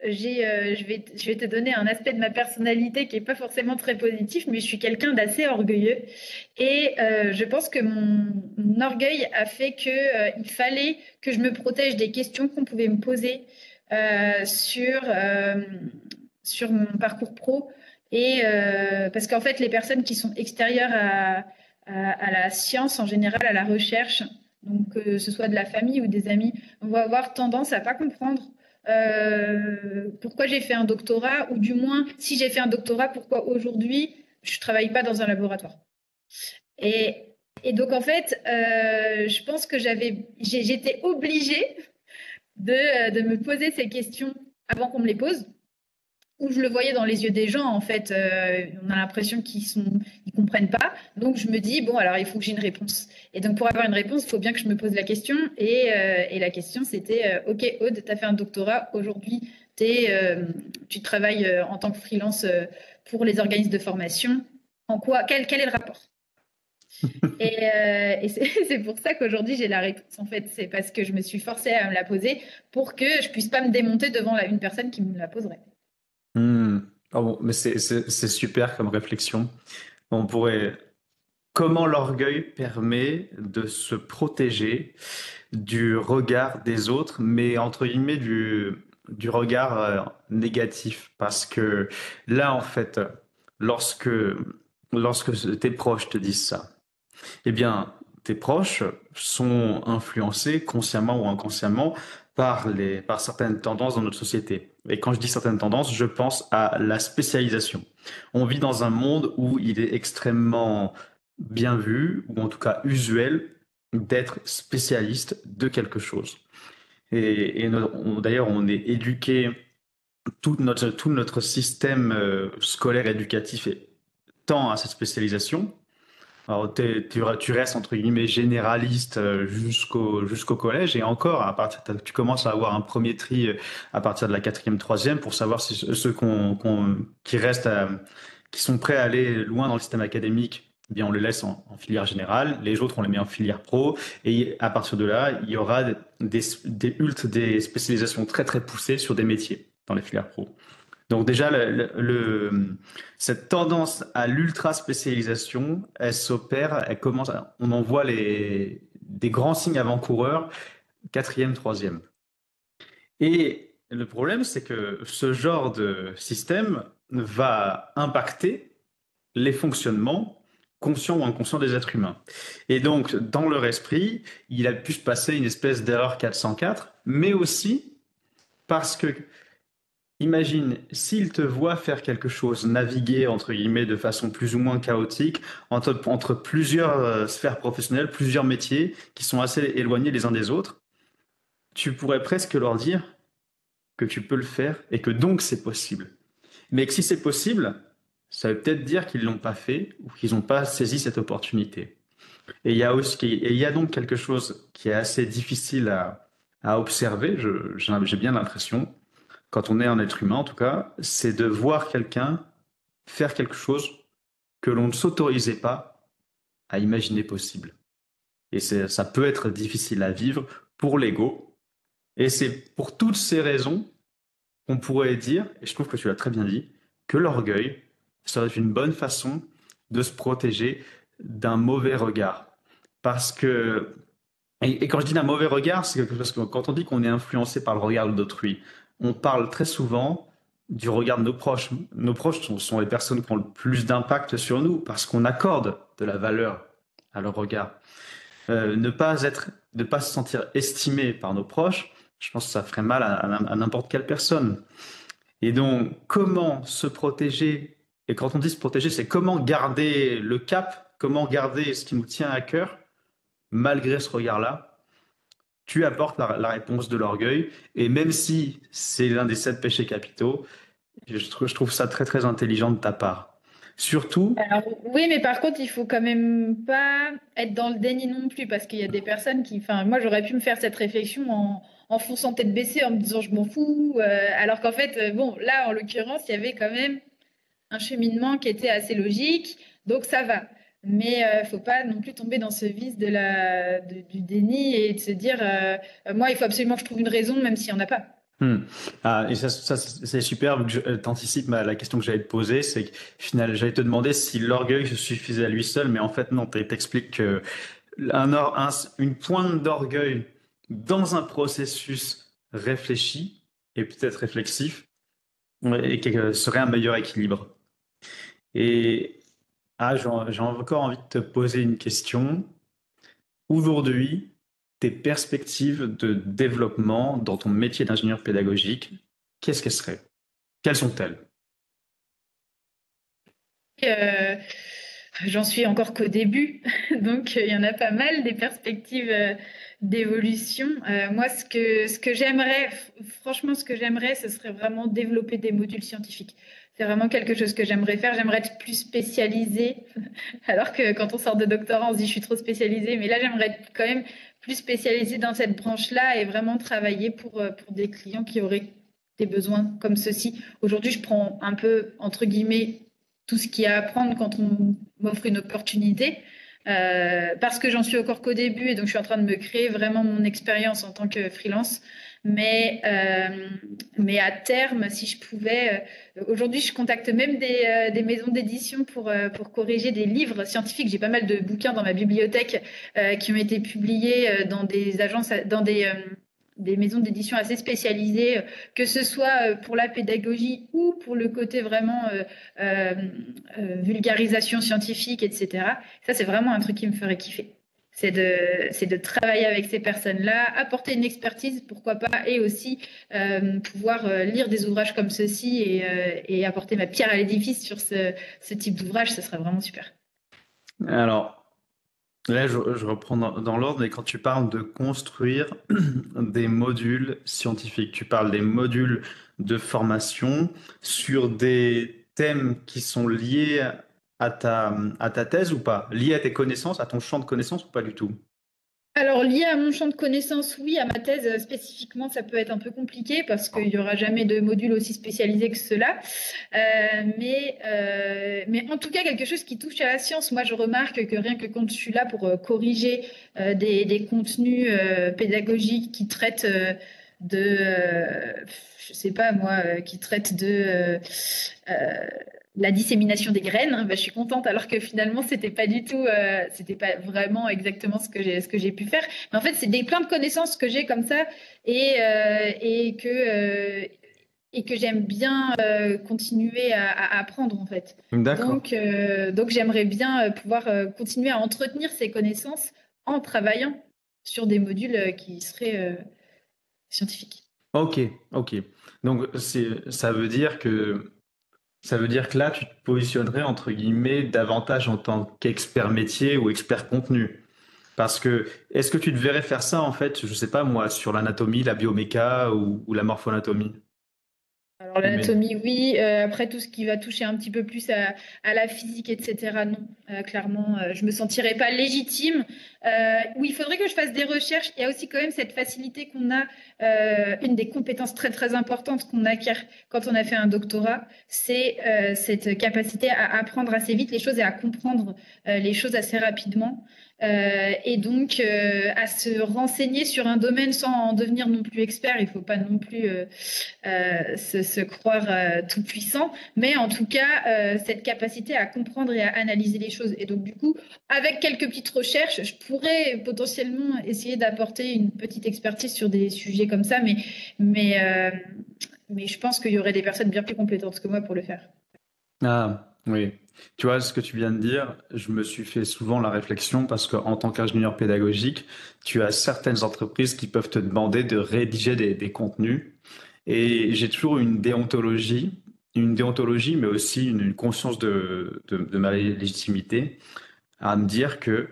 je vais te donner un aspect de ma personnalité qui est pas forcément très positif, mais je suis quelqu'un d'assez orgueilleux. Et je pense que mon orgueil a fait que il fallait que je me protège des questions qu'on pouvait me poser euh, sur, euh, sur mon parcours pro. Et parce qu'en fait, les personnes qui sont extérieures à la science en général, à la recherche, donc que ce soit de la famille ou des amis, on va avoir tendance à pas comprendre pourquoi j'ai fait un doctorat, ou du moins, si j'ai fait un doctorat, pourquoi aujourd'hui je travaille pas dans un laboratoire. Et, et donc, en fait, je pense que j'étais obligée de me poser ces questions avant qu'on me les pose, où je le voyais dans les yeux des gens, en fait, on a l'impression ils comprennent pas. Donc je me dis bon, alors il faut que j'ai une réponse. Et donc pour avoir une réponse, il faut bien que je me pose la question. Et la question c'était ok, Aude, tu as fait un doctorat, aujourd'hui tu travailles en tant que freelance pour les organismes de formation. En quoi, quel est le rapport? Et c'est pour ça qu'aujourd'hui j'ai la réponse. En fait, c'est parce que je me suis forcée à me la poser pour que je puisse pas me démonter devant une personne qui me la poserait. Hmm. Ah bon, mais c'est super comme réflexion. On pourrait. Comment l'orgueil permet de se protéger du regard des autres, mais entre guillemets du regard négatif. Parce que là, en fait, lorsque, lorsque tes proches te disent ça, eh bien, tes proches sont influencés consciemment ou inconsciemment par certaines tendances dans notre société. Et quand je dis certaines tendances, je pense à la spécialisation. On vit dans un monde où il est extrêmement bien vu, ou en tout cas usuel, d'être spécialiste de quelque chose. D'ailleurs, on est éduqué, tout notre système scolaire éducatif tend à cette spécialisation. Alors, tu restes entre guillemets généraliste jusqu'au collège, et encore, tu commences à avoir un premier tri à partir de la quatrième, troisième, pour savoir si ceux qui restent, qui sont prêts à aller loin dans le système académique, eh bien on les laisse en filière générale, les autres on les met en filière pro, et à partir de là, il y aura des spécialisations très très poussées sur des métiers dans les filières pro. Donc déjà, cette tendance à l'ultra spécialisation, elle s'opère, on en voit des grands signes avant-coureurs, quatrième, troisième. Et le problème, c'est que ce genre de système va impacter les fonctionnements conscients ou inconscients des êtres humains. Et donc, dans leur esprit, il a pu se passer une espèce d'erreur 404, mais aussi parce que imagine, s'il te voit faire quelque chose, naviguer entre guillemets de façon plus ou moins chaotique entre plusieurs sphères professionnelles, plusieurs métiers qui sont assez éloignés les uns des autres, tu pourrais presque leur dire que tu peux le faire et que donc c'est possible. Mais que si c'est possible, ça veut peut-être dire qu'ils l'ont pas fait ou qu'ils n'ont pas saisi cette opportunité. Et il y a donc quelque chose qui est assez difficile à observer, j'ai bien l'impression, quand on est un être humain en tout cas, c'est de voir quelqu'un faire quelque chose que l'on ne s'autorisait pas à imaginer possible. Et ça peut être difficile à vivre pour l'ego. Et c'est pour toutes ces raisons qu'on pourrait dire, et je trouve que tu l'as très bien dit, que l'orgueil serait une bonne façon de se protéger d'un mauvais regard. Parce que, et quand je dis d'un mauvais regard, c'est parce que quand on dit qu'on est influencé par le regard d'autrui, on parle très souvent du regard de nos proches. Nos proches sont les personnes qui ont le plus d'impact sur nous parce qu'on accorde de la valeur à leur regard. Ne pas se sentir estimé par nos proches, je pense que ça ferait mal à n'importe quelle personne. Et donc, comment se protéger? Et quand on dit se protéger, c'est comment garder le cap, comment garder ce qui nous tient à cœur, malgré ce regard-là. Tu apportes la réponse de l'orgueil. Et même si c'est l'un des 7 péchés capitaux, je trouve ça très, très intelligent de ta part. Surtout, Alors, oui, mais par contre, il faut quand même pas être dans le déni non plus, parce qu'il y a des personnes enfin, moi, j'aurais pu me faire cette réflexion en fonçant tête baissée, en me disant je m'en fous, alors qu'en fait, bon, là, en l'occurrence, il y avait quand même un cheminement qui était assez logique, donc ça va. Mais faut pas non plus tomber dans ce vice du déni et de se dire, moi, il faut absolument que je trouve une raison, même s'il n'y en a pas. Hmm. Ah, et c'est super, vu que t'anticipes la question que j'allais te poser, c'est que finalement, j'allais te demander si l'orgueil se suffisait à lui seul, mais en fait, non, t'expliques que une pointe d'orgueil dans un processus réfléchi et peut-être réflexif ouais, et que serait un meilleur équilibre. Et j'ai encore envie de te poser une question. Aujourd'hui, tes perspectives de développement dans ton métier d'ingénieur pédagogique, qu'est-ce qu'elles seraient? Quelles sont-elles? Euh, J'en suis encore qu'au début, donc il y en a pas mal des perspectives d'évolution. Moi, ce que j'aimerais, franchement, ce que j'aimerais, ce serait vraiment développer des modules scientifiques. C'est vraiment quelque chose que j'aimerais faire. J'aimerais être plus spécialisée, alors que quand on sort de doctorat, on se dit je suis trop spécialisée. Mais là, j'aimerais être quand même plus spécialisée dans cette branche-là et vraiment travailler pour des clients qui auraient des besoins comme ceci. Aujourd'hui, je prends un peu, entre guillemets, tout ce qu'il y a à apprendre quand on m'offre une opportunité. Parce que j'en suis encore qu'au début et donc je suis en train de me créer vraiment mon expérience en tant que freelance. Mais à terme, si je pouvais, aujourd'hui, je contacte même des maisons d'édition pour corriger des livres scientifiques. J'ai pas mal de bouquins dans ma bibliothèque qui ont été publiés dans des agences, dans des maisons d'édition assez spécialisées, que ce soit pour la pédagogie ou pour le côté vraiment euh, vulgarisation scientifique, etc. Ça, c'est vraiment un truc qui me ferait kiffer. C'est de travailler avec ces personnes-là, apporter une expertise, pourquoi pas, et aussi pouvoir lire des ouvrages comme ceci et apporter ma pierre à l'édifice sur ce type d'ouvrage, ce serait vraiment super. Alors, là, je reprends dans l'ordre, et quand tu parles de construire des modules scientifiques, tu parles des modules de formation sur des thèmes qui sont liés à ta thèse ou pas? Liés à tes connaissances, à ton champ de connaissances ou pas du tout? Alors, lié à mon champ de connaissances, oui, à ma thèse spécifiquement, ça peut être un peu compliqué parce qu'il n'y aura jamais de module aussi spécialisé que cela. Mais en tout cas, quelque chose qui touche à la science. Moi, je remarque que rien que quand je suis là pour corriger des contenus pédagogiques qui traitent je sais pas moi, qui traitent euh, la dissémination des graines, hein, bah, je suis contente alors que finalement c'était pas du tout, c'était pas vraiment exactement ce que j'ai pu faire. Mais en fait, c'est des plein de connaissances que j'ai comme ça et et que j'aime bien continuer à apprendre en fait. D'accord. Donc j'aimerais bien pouvoir continuer à entretenir ces connaissances en travaillant sur des modules qui seraient scientifiques. Ok, ok. Donc, ça veut dire que là, tu te positionnerais entre guillemets davantage en tant qu'expert métier ou expert contenu. Parce que, est-ce que tu te verrais faire ça, en fait, je sais pas moi, sur l'anatomie, la bioméca ou la morphoanatomie Alors humaine? l'anatomie, oui. Après, tout ce qui va toucher un petit peu plus à la physique, etc., non. Clairement, je me sentirais pas légitime. Où il faudrait que je fasse des recherches. Il y a aussi quand même cette facilité qu'on a, une des compétences très très importantes qu'on acquiert quand on a fait un doctorat, c'est cette capacité à apprendre assez vite les choses et à comprendre les choses assez rapidement. Et donc à se renseigner sur un domaine sans en devenir non plus expert. Il faut pas non plus se croire tout puissant, mais en tout cas, cette capacité à comprendre et à analyser les choses. Et donc, du coup, avec quelques petites recherches, je pourrais potentiellement essayer d'apporter une petite expertise sur des sujets comme ça, mais, euh, mais je pense qu'il y aurait des personnes bien plus compétentes que moi pour le faire. Ah, oui. Tu vois, ce que tu viens de dire, je me suis fait souvent la réflexion parce qu'en tant qu'ingénieur pédagogique, tu as certaines entreprises qui peuvent te demander de rédiger des contenus. Et j'ai toujours une déontologie, mais aussi une conscience de ma légitimité à me dire que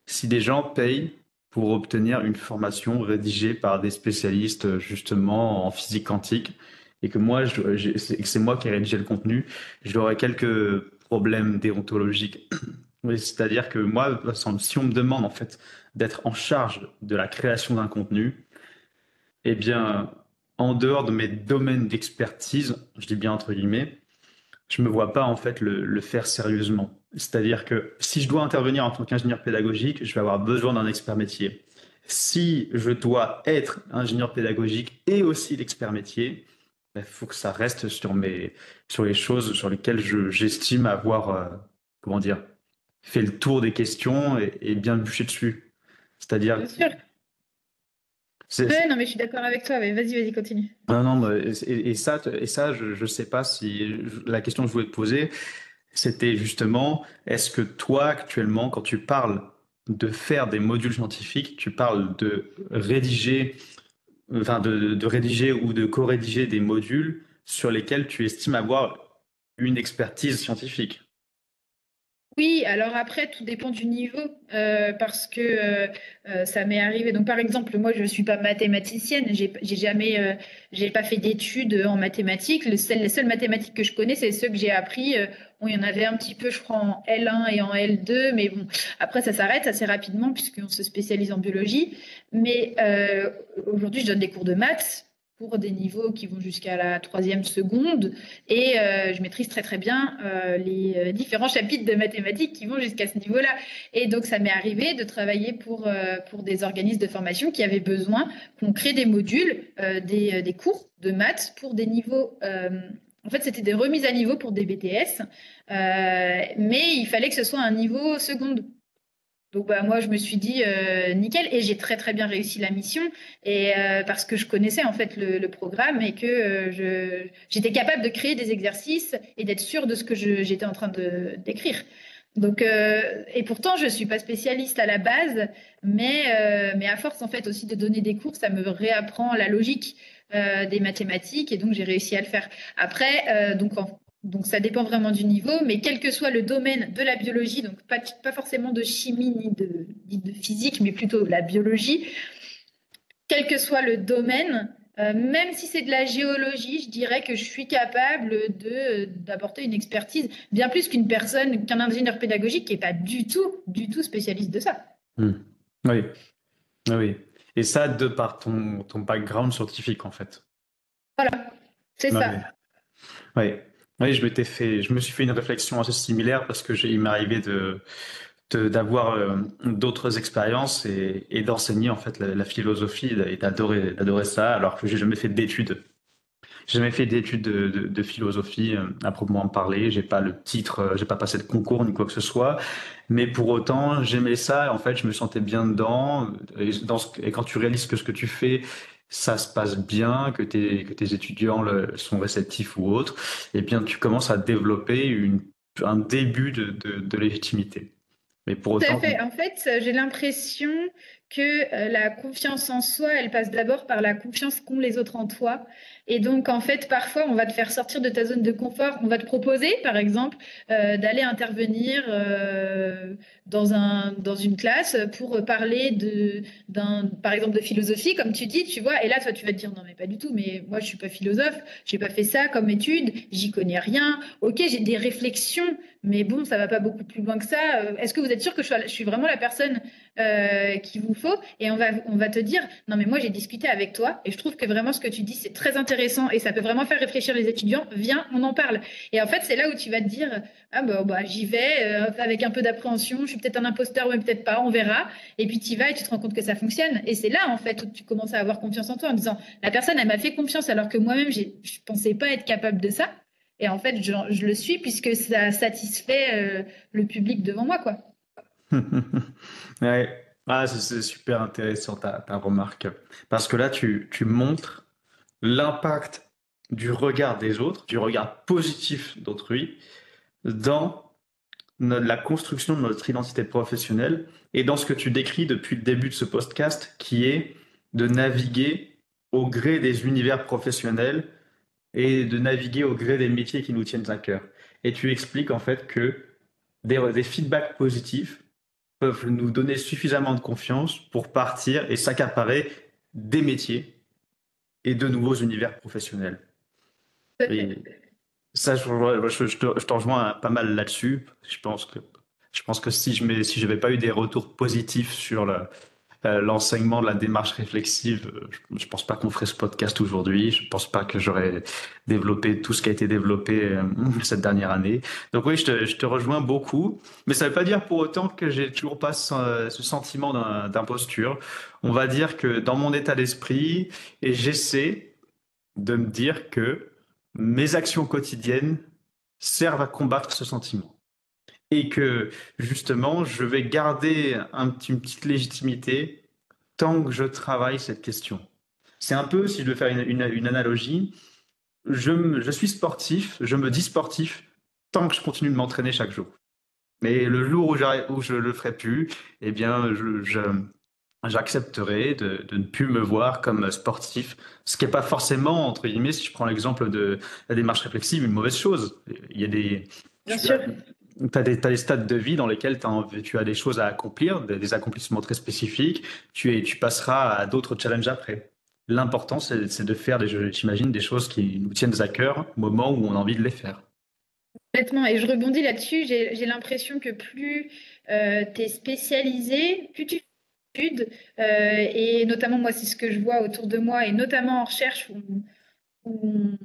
si des gens payent pour obtenir une formation rédigée par des spécialistes justement en physique quantique et que que c'est moi qui ai rédigé le contenu, j'aurais quelques problèmes déontologiques. Oui, c'est-à-dire que moi, par exemple, si on me demande en fait d'être en charge de la création d'un contenu, eh bien, en dehors de mes domaines d'expertise, je dis bien entre guillemets, je me vois pas en fait le faire sérieusement. C'est-à-dire que si je dois intervenir en tant qu'ingénieur pédagogique, je vais avoir besoin d'un expert métier. si je dois être ingénieur pédagogique et aussi l'expert métier, il faut que ça reste sur les choses sur lesquelles j'estime avoir, comment dire, fait le tour des questions et bien bûché dessus. C'est-à-dire, Bien sûr. c'est, Ouais, non, mais je suis d'accord avec toi. Mais vas-y, continue. non, non, et ça, je sais pas si la question que je voulais te poser, c'était justement, est-ce que toi, actuellement, quand tu parles de faire des modules scientifiques, tu parles de rédiger, enfin, de rédiger ou de co-rédiger des modules sur lesquels tu estimes avoir une expertise scientifique? Oui, alors après, tout dépend du niveau, parce que ça m'est arrivé. Donc, par exemple, moi, je ne suis pas mathématicienne, j'ai jamais, j'ai pas fait d'études en mathématiques. Les seules mathématiques que je connais, c'est ceux que j'ai appris. Bon, il y en avait un petit peu, je crois, en L1 et en L2, mais bon, après, ça s'arrête assez rapidement puisqu'on se spécialise en biologie. Mais aujourd'hui, je donne des cours de maths pour des niveaux qui vont jusqu'à la troisième seconde. Et je maîtrise très très bien les différents chapitres de mathématiques qui vont jusqu'à ce niveau-là. Et donc ça m'est arrivé de travailler pour des organismes de formation qui avaient besoin qu'on crée des modules, des cours de maths pour des niveaux. En fait, c'était des remises à niveau pour des BTS, mais il fallait que ce soit un niveau seconde. Donc bah, moi, je me suis dit nickel et j'ai très très bien réussi la mission et parce que je connaissais en fait le programme et que j'étais capable de créer des exercices et d'être sûre de ce que j'étais en train de d'écrire. Donc et pourtant je suis pas spécialiste à la base, mais à force en fait aussi de donner des cours, ça me réapprend la logique des mathématiques et donc j'ai réussi à le faire. Après donc ça dépend vraiment du niveau, mais quel que soit le domaine de la biologie, donc pas forcément de chimie ni de physique, mais plutôt la biologie, quel que soit le domaine, même si c'est de la géologie, je dirais que je suis capable d'apporter une expertise bien plus qu'un ingénieur pédagogique qui n'est pas du tout spécialiste de ça. Hmm. Oui, oui. Et ça, de par ton background scientifique, en fait. Voilà, c'est Oui, ça. oui. Oui, je me suis fait une réflexion assez similaire parce que il m'est arrivé d'avoir d'autres expériences et d'enseigner en fait la philosophie et d'adorer ça alors que j'ai jamais fait d'études. J'ai jamais fait d'études de philosophie à proprement parler. J'ai pas le titre, j'ai pas passé de concours ni quoi que ce soit. Mais pour autant, j'aimais ça. En fait, je me sentais bien dedans. Et quand tu réalises que ce que tu fais, ça se passe bien, que tes étudiants sont réceptifs ou autres, et bien tu commences à développer un début de légitimité. Mais pour Tout à autant, fait. En fait, j'ai l'impression que la confiance en soi, elle passe d'abord par la confiance qu'ont les autres en toi. Et donc, en fait, parfois, on va te faire sortir de ta zone de confort. On va te proposer, par exemple, d'aller intervenir dans une classe pour parler par exemple, de philosophie, comme tu dis, tu vois. Et là, toi, tu vas te dire, non, mais pas du tout. Mais moi, je suis pas philosophe. J'ai pas fait ça comme étude. J'y connais rien. Ok, j'ai des réflexions, mais bon, ça va pas beaucoup plus loin que ça. Est-ce que vous êtes sûr que je suis vraiment la personne qu'il vous faut? Et on va te dire, non, mais moi, j'ai discuté avec toi et je trouve que vraiment ce que tu dis, c'est très intéressant et ça peut vraiment faire réfléchir les étudiants. Viens, on en parle. Et en fait, c'est là où tu vas te dire, ah bah, j'y vais avec un peu d'appréhension. Je suis peut-être un imposteur, mais peut-être pas, on verra. Et puis tu y vas et tu te rends compte que ça fonctionne. Et c'est là, en fait, où tu commences à avoir confiance en toi en disant, la personne, elle m'a fait confiance alors que moi-même, je pensais pas être capable de ça. Et en fait, je le suis puisque ça satisfait le public devant moi, quoi. ouais. Ah, c'est super intéressant ta remarque. Parce que là, tu montres l'impact du regard des autres, du regard positif d'autrui, dans la construction de notre identité professionnelle et dans ce que tu décris depuis le début de ce podcast, qui est de naviguer au gré des univers professionnels et de naviguer au gré des métiers qui nous tiennent à cœur. Et tu expliques en fait que des feedbacks positifs peuvent nous donner suffisamment de confiance pour partir et s'accaparer des métiers et de nouveaux univers professionnels. Tout à fait. Et ça, je t'en rejoins pas mal là-dessus. Je pense que si j'avais pas eu des retours positifs l'enseignement de la démarche réflexive, je pense pas qu'on ferait ce podcast aujourd'hui. Je pense pas que j'aurais développé tout ce qui a été développé cette dernière année. Donc oui, je te rejoins beaucoup, mais ça veut pas dire pour autant que j'ai toujours pas ce sentiment d'imposture. On va dire que dans mon état d'esprit, et j'essaie de me dire que mes actions quotidiennes servent à combattre ce sentiment. Et que justement, je vais garder une petite légitimité tant que je travaille cette question. C'est un peu, si je veux faire une analogie, je suis sportif, je me dis sportif tant que je continue de m'entraîner chaque jour. Mais le jour où je le ferai plus, eh bien, j'accepterai de ne plus me voir comme sportif, ce qui n'est pas forcément, entre guillemets, si je prends l'exemple de la démarche réflexive, une mauvaise chose. Il y a Bien tu sûr. t'as des stades de vie dans lesquels tu as des choses à accomplir, des accomplissements très spécifiques, tu passeras à d'autres challenges après. L'important, c'est de faire, j'imagine, des choses qui nous tiennent à cœur au moment où on a envie de les faire. Complètement. Et je rebondis là-dessus. J'ai l'impression que plus tu es spécialisé, plus tu fais d'études, et notamment moi, c'est ce que je vois autour de moi, et notamment en recherche où on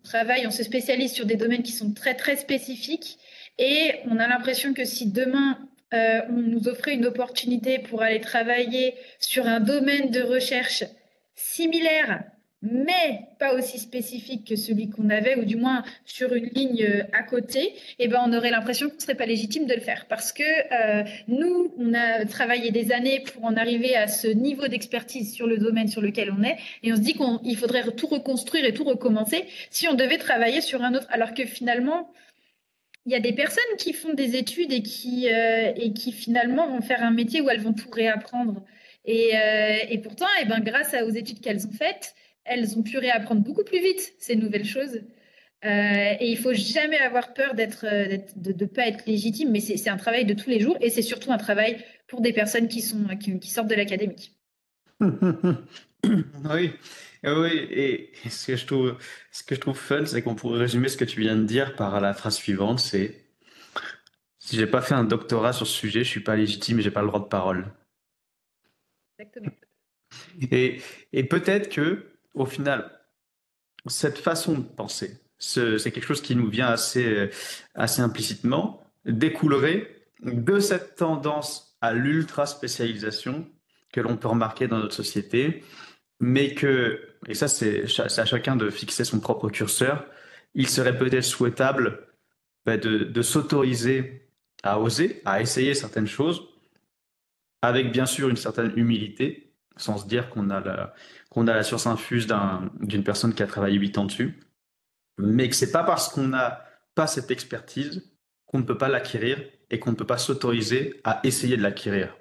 travaille, on se spécialise sur des domaines qui sont très, très spécifiques. Et on a l'impression que si demain, on nous offrait une opportunité pour aller travailler sur un domaine de recherche similaire, mais pas aussi spécifique que celui qu'on avait, ou du moins sur une ligne à côté, eh ben on aurait l'impression qu'on ne serait pas légitime de le faire. Parce que nous, on a travaillé des années pour en arriver à ce niveau d'expertise sur le domaine sur lequel on est, et on se dit qu'il faudrait tout reconstruire et tout recommencer si on devait travailler sur un autre. Alors que finalement, il y a des personnes qui font des études et qui finalement vont faire un métier où elles vont tout réapprendre. Et pourtant, eh ben, aux études qu'elles ont faites, elles ont pu réapprendre beaucoup plus vite ces nouvelles choses. Et il faut jamais avoir peur de ne pas être légitime, mais c'est un travail de tous les jours et c'est surtout un travail pour des personnes qui sortent de l'académique. Oui, oui. Et ce que je trouve fun, c'est qu'on pourrait résumer ce que tu viens de dire par la phrase suivante, c'est si j'ai pas fait un doctorat sur ce sujet, je suis pas légitime et j'ai pas le droit de parole. Exactement. Et, et peut-être que, au final, cette façon de penser, c'est quelque chose qui nous vient assez implicitement, découlerait de cette tendance à l'ultra spécialisation que l'on peut remarquer dans notre société, mais que, et ça c'est à chacun de fixer son propre curseur, il serait peut-être souhaitable de s'autoriser à oser, à essayer certaines choses, avec bien sûr une certaine humilité, sans se dire qu'on a la science infuse d'une personne qui a travaillé 8 ans dessus, mais que c'est pas parce qu'on n'a pas cette expertise qu'on ne peut pas l'acquérir et qu'on ne peut pas s'autoriser à essayer de l'acquérir.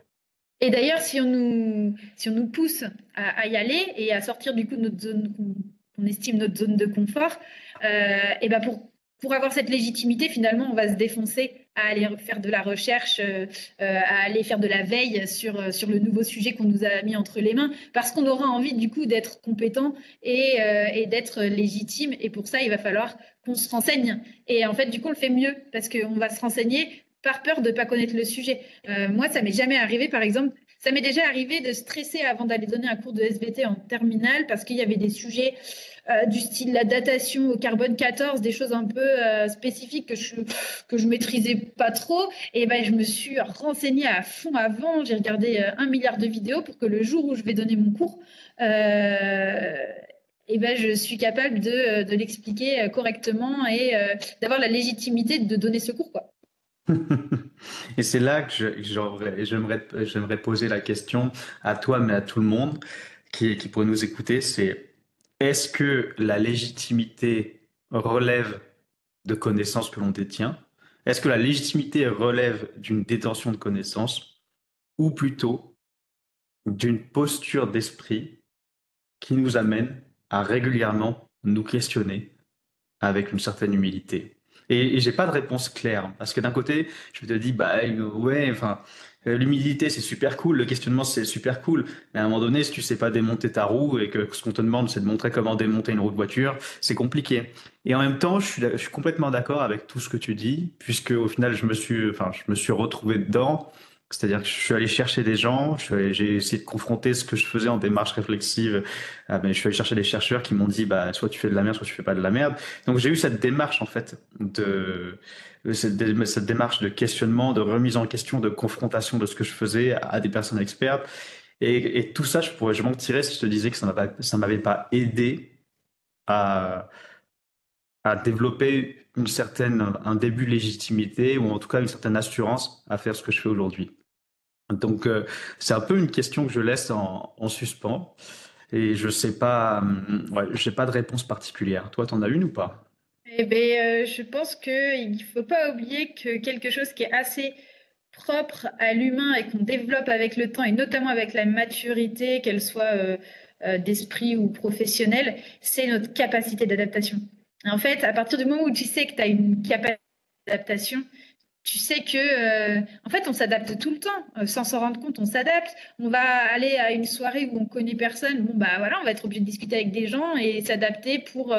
Et d'ailleurs, si on nous pousse à y aller et à sortir du coup de notre zone qu'on estime notre zone de confort, et ben pour avoir cette légitimité, finalement, on va se défoncer à aller faire de la recherche, à aller faire de la veille sur le nouveau sujet qu'on nous a mis entre les mains, parce qu'on aura envie du coup d'être compétent et d'être légitime. Et pour ça, il va falloir qu'on se renseigne. Et en fait, du coup, on le fait mieux parce qu'on va se renseigner par peur de ne pas connaître le sujet. Moi, ça m'est jamais arrivé, par exemple. Ça m'est déjà arrivé de stresser avant d'aller donner un cours de SVT en terminale parce qu'il y avait des sujets du style la datation au carbone 14, des choses un peu spécifiques que je maîtrisais pas trop. Et ben, je me suis renseignée à fond avant. J'ai regardé 1 milliard de vidéos pour que le jour où je vais donner mon cours, et ben, je suis capable de l'expliquer correctement et d'avoir la légitimité de donner ce cours, quoi. Et c'est là que j'aimerais poser la question à toi, mais à tout le monde qui pourrait nous écouter, c'est est-ce que la légitimité relève de connaissances que l'on détient? Est-ce que la légitimité relève d'une détention de connaissances ou plutôt d'une posture d'esprit qui nous amène à régulièrement nous questionner avec une certaine humilité. Et j'ai pas de réponse claire parce que d'un côté, je te dis bah ouais, enfin l'humilité c'est super cool, le questionnement c'est super cool, mais à un moment donné, si tu sais pas démonter ta roue et que ce qu'on te demande c'est de montrer comment démonter une roue de voiture, c'est compliqué. Et en même temps, je suis complètement d'accord avec tout ce que tu dis puisque au final, je me suis retrouvé dedans C'est-à-dire que je suis allé chercher des gens, j'ai essayé de confronter ce que je faisais en démarche réflexive. Je suis allé chercher des chercheurs qui m'ont dit, bah, soit tu fais de la merde, soit tu fais pas de la merde. Donc j'ai eu cette démarche, en fait, cette démarche de questionnement, de remise en question, de confrontation de ce que je faisais à des personnes expertes. Et tout ça, je m'en tirais si je te disais que ça m'avait pas aidé à, à développer un début de légitimité ou en tout cas une certaine assurance à faire ce que je fais aujourd'hui. Donc, c'est un peu une question que je laisse en suspens et je sais pas, ouais, j'ai pas de réponse particulière. Toi, t'en as une ou pas? Eh ben, je pense qu'il ne faut pas oublier que quelque chose qui est assez propre à l'humain et qu'on développe avec le temps et notamment avec la maturité, qu'elle soit d'esprit ou professionnelle, c'est notre capacité d'adaptation. En fait, à partir du moment où tu sais que tu as une capacité d'adaptation, tu sais que, en fait, on s'adapte tout le temps, sans s'en rendre compte, on s'adapte. On va aller à une soirée où on connaît personne. Bon, bah voilà, on va être obligé de discuter avec des gens et s'adapter pour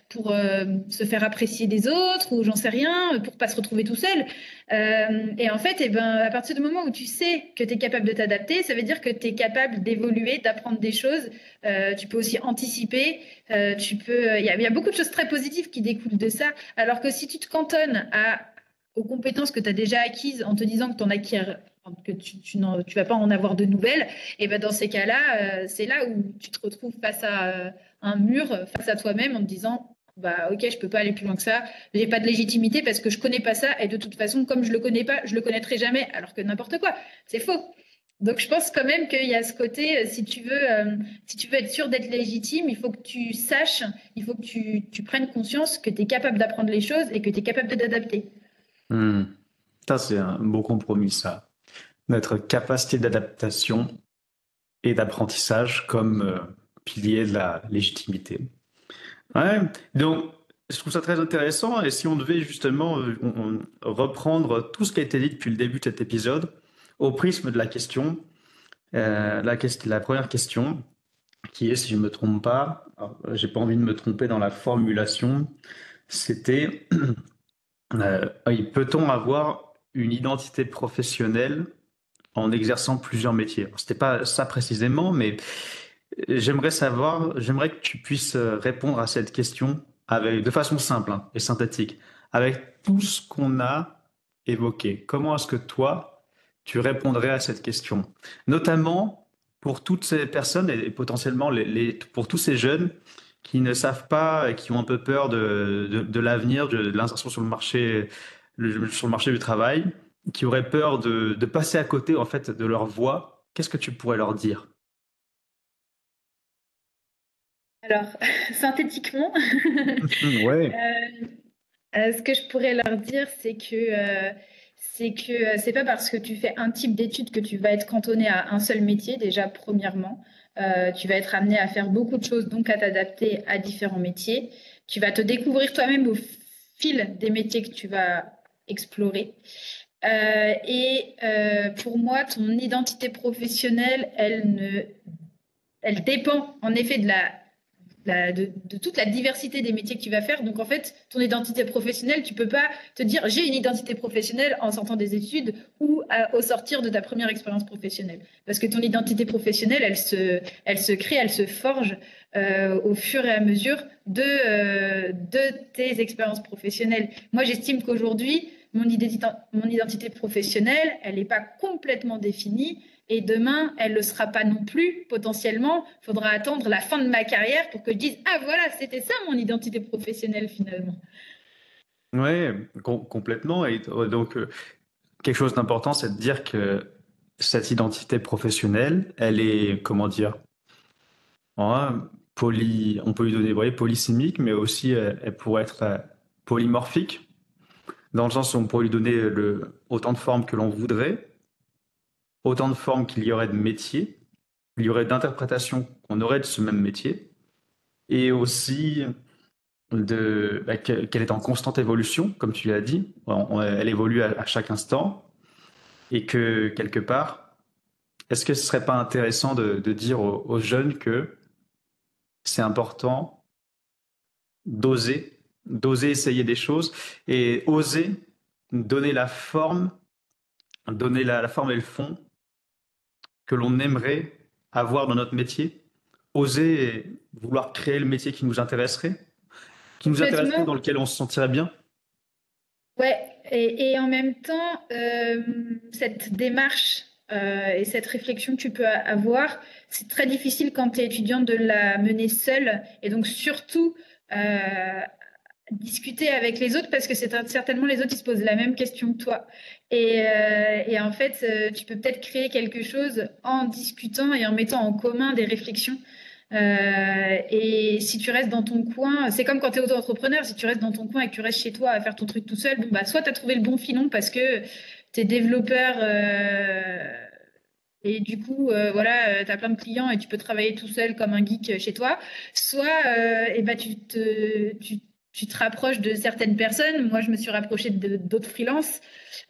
se faire apprécier des autres ou j'en sais rien, pour pas se retrouver tout seul. Et en fait, eh ben, à partir du moment où tu sais que tu es capable de t'adapter, ça veut dire que tu es capable d'évoluer, d'apprendre des choses. Tu peux aussi anticiper. Il y a beaucoup de choses très positives qui découlent de ça. Alors que si tu te cantonnes aux compétences que tu as déjà acquises en te disant que tu en acquiers, que tu vas pas en avoir de nouvelles, et ben dans ces cas-là, c'est là où tu te retrouves face à un mur, face à toi-même en te disant bah ok, je peux pas aller plus loin que ça, j'ai pas de légitimité parce que je connais pas ça et de toute façon comme je le connais pas, je le connaîtrai jamais alors que n'importe quoi, c'est faux. Donc je pense quand même qu'il y a ce côté, si tu veux être sûr d'être légitime, il faut que tu saches, il faut que tu prennes conscience que tu es capable d'apprendre les choses et que tu es capable de t'adapter. Hmm. Ça, c'est un beau compromis, ça. Notre capacité d'adaptation et d'apprentissage comme pilier de la légitimité. Ouais, donc je trouve ça très intéressant. Et si on devait justement reprendre tout ce qui a été dit depuis le début de cet épisode au prisme de la question, la première question, qui est, si je ne me trompe pas, alors, j'ai pas envie de me tromper dans la formulation, c'était peut-on avoir une identité professionnelle en exerçant plusieurs métiers? C'était pas ça précisément, mais j'aimerais que tu puisses répondre à cette question de façon simple, hein, et synthétique, avec tout ce qu'on a évoqué. Comment est-ce que toi, tu répondrais à cette question? Notamment pour toutes ces personnes et potentiellement pour tous ces jeunes qui ne savent pas, et qui ont un peu peur de l'avenir, de l'insertion sur sur le marché du travail, qui auraient peur de passer à côté en fait de leur voie. Qu'est-ce que tu pourrais leur dire? Alors, synthétiquement, Ouais. ce que je pourrais leur dire, c'est que c'est pas parce que tu fais un type d'études que tu vas être cantonné à un seul métier, déjà, premièrement. Tu vas être amené à faire beaucoup de choses, donc à t'adapter à différents métiers. Tu vas te découvrir toi-même au fil des métiers que tu vas explorer. Pour moi, ton identité professionnelle, elle dépend en effet de toute la diversité des métiers que tu vas faire. Donc, en fait, ton identité professionnelle, tu peux pas te dire j'ai une identité professionnelle en sortant des études ou au sortir de ta première expérience professionnelle. Parce que ton identité professionnelle, elle se crée, elle se forge au fur et à mesure de tes expériences professionnelles. Moi, j'estime qu'aujourd'hui, mon identité professionnelle, elle n'est pas complètement définie. Et demain, elle ne le sera pas non plus, potentiellement. Il faudra attendre la fin de ma carrière pour que je dise ah voilà, c'était ça mon identité professionnelle finalement. Ouais, complètement. Et donc, quelque chose d'important, c'est de dire que cette identité professionnelle, elle est, comment dire, on peut lui donner, vous voyez, polysémique, mais aussi elle pourrait être polymorphique, dans le sens où on pourrait lui donner autant de formes que l'on voudrait, autant de formes qu'il y aurait de métiers, il y aurait d'interprétations qu'on aurait de ce même métier, et aussi qu'elle est en constante évolution, comme tu l'as dit. Elle évolue à chaque instant et que quelque part, est-ce que ce serait pas intéressant de dire aux jeunes que c'est important d'oser essayer des choses et oser donner la forme donner la forme et le fond que l'on aimerait avoir dans notre métier, oser vouloir créer le métier qui nous intéresserait, Complètement. dans lequel on se sentirait bien. Ouais, et en même temps, cette démarche et cette réflexion que tu peux avoir, c'est très difficile quand tu es étudiante de la mener seule. Et donc, surtout, discuter avec les autres parce que c'est certainement les autres ils se posent la même question que toi et en fait tu peux peut-être créer quelque chose en discutant et en mettant en commun des réflexions et si tu restes dans ton coin, c'est comme quand tu es auto-entrepreneur, si tu restes dans ton coin et que tu restes chez toi à faire ton truc tout seul, bon bah soit tu as trouvé le bon filon parce que tu es développeur et du coup, voilà, tu as plein de clients et tu peux travailler tout seul comme un geek chez toi. Soit eh ben, tu te rapproches de certaines personnes. Moi, je me suis rapprochée d'autres freelances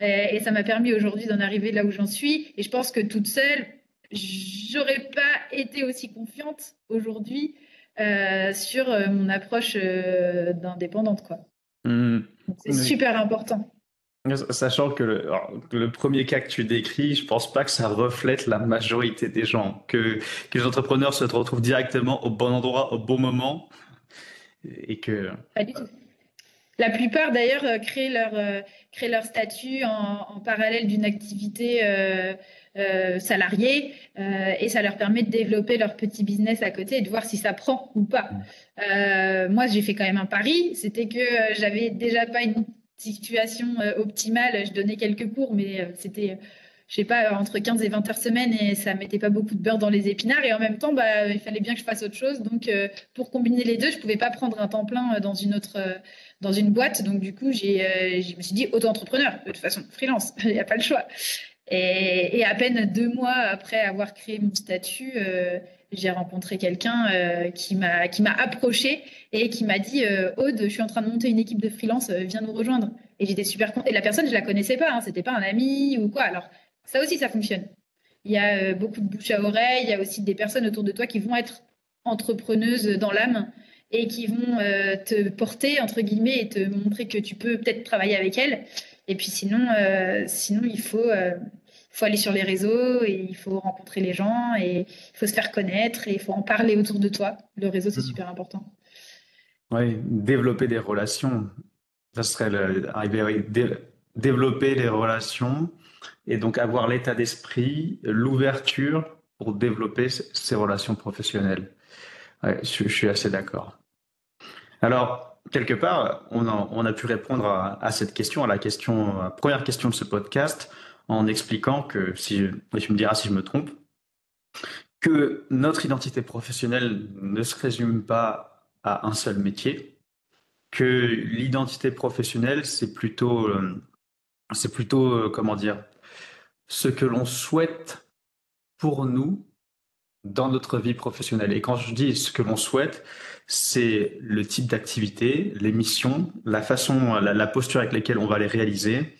et ça m'a permis aujourd'hui d'en arriver là où j'en suis. Et je pense que toute seule, j'aurais pas été aussi confiante aujourd'hui sur mon approche d'indépendante, quoi. Mmh. Donc, c'est Oui. super important. Sachant que que le premier cas que tu décris, je pense pas que ça reflète la majorité des gens, que les entrepreneurs se retrouvent directement au bon endroit, au bon moment, et que... Pas du tout. La plupart, d'ailleurs, créent leur statut en parallèle d'une activité salariée et ça leur permet de développer leur petit business à côté et de voir si ça prend ou pas. Moi, j'ai fait quand même un pari, c'était que j'avais déjà pas une situation optimale. Je donnais quelques cours, mais c'était, je sais pas, entre 15 et 20 heures semaine et ça mettait pas beaucoup de beurre dans les épinards. Et en même temps, bah, il fallait bien que je fasse autre chose. Donc, pour combiner les deux, je pouvais pas prendre un temps plein dans une autre dans une boîte. Donc, du coup, je me suis dit auto-entrepreneur, de toute façon, freelance, il n'y a pas le choix. Et à peine 2 mois après avoir créé mon statut, j'ai rencontré quelqu'un qui m'a approché et qui m'a dit Aude, je suis en train de monter une équipe de freelance, viens nous rejoindre. Et j'étais super contente. Et la personne, je la connaissais pas, hein, c'était pas un ami ou quoi. Alors, ça aussi, ça fonctionne. Il y a beaucoup de bouche à oreille, il y a aussi des personnes autour de toi qui vont être entrepreneuses dans l'âme et qui vont te porter, entre guillemets, et te montrer que tu peux peut-être travailler avec elles. Et puis sinon faut aller sur les réseaux et il faut rencontrer les gens et il faut se faire connaître et il faut en parler autour de toi. Le réseau, c'est super important. Oui, développer des relations, ça serait arriver à développer les relations et donc avoir l'état d'esprit, l'ouverture pour développer ces relations professionnelles. Ouais, je suis assez d'accord. Alors, quelque part, on a pu répondre à cette question, à la question, à la première question de ce podcast, en expliquant que, si, et tu me diras si je me trompe, que notre identité professionnelle ne se résume pas à un seul métier, que l'identité professionnelle, c'est plutôt, comment dire, ce que l'on souhaite pour nous dans notre vie professionnelle. Et quand je dis ce que l'on souhaite, c'est le type d'activité, les missions, la façon, la posture avec laquelle on va les réaliser,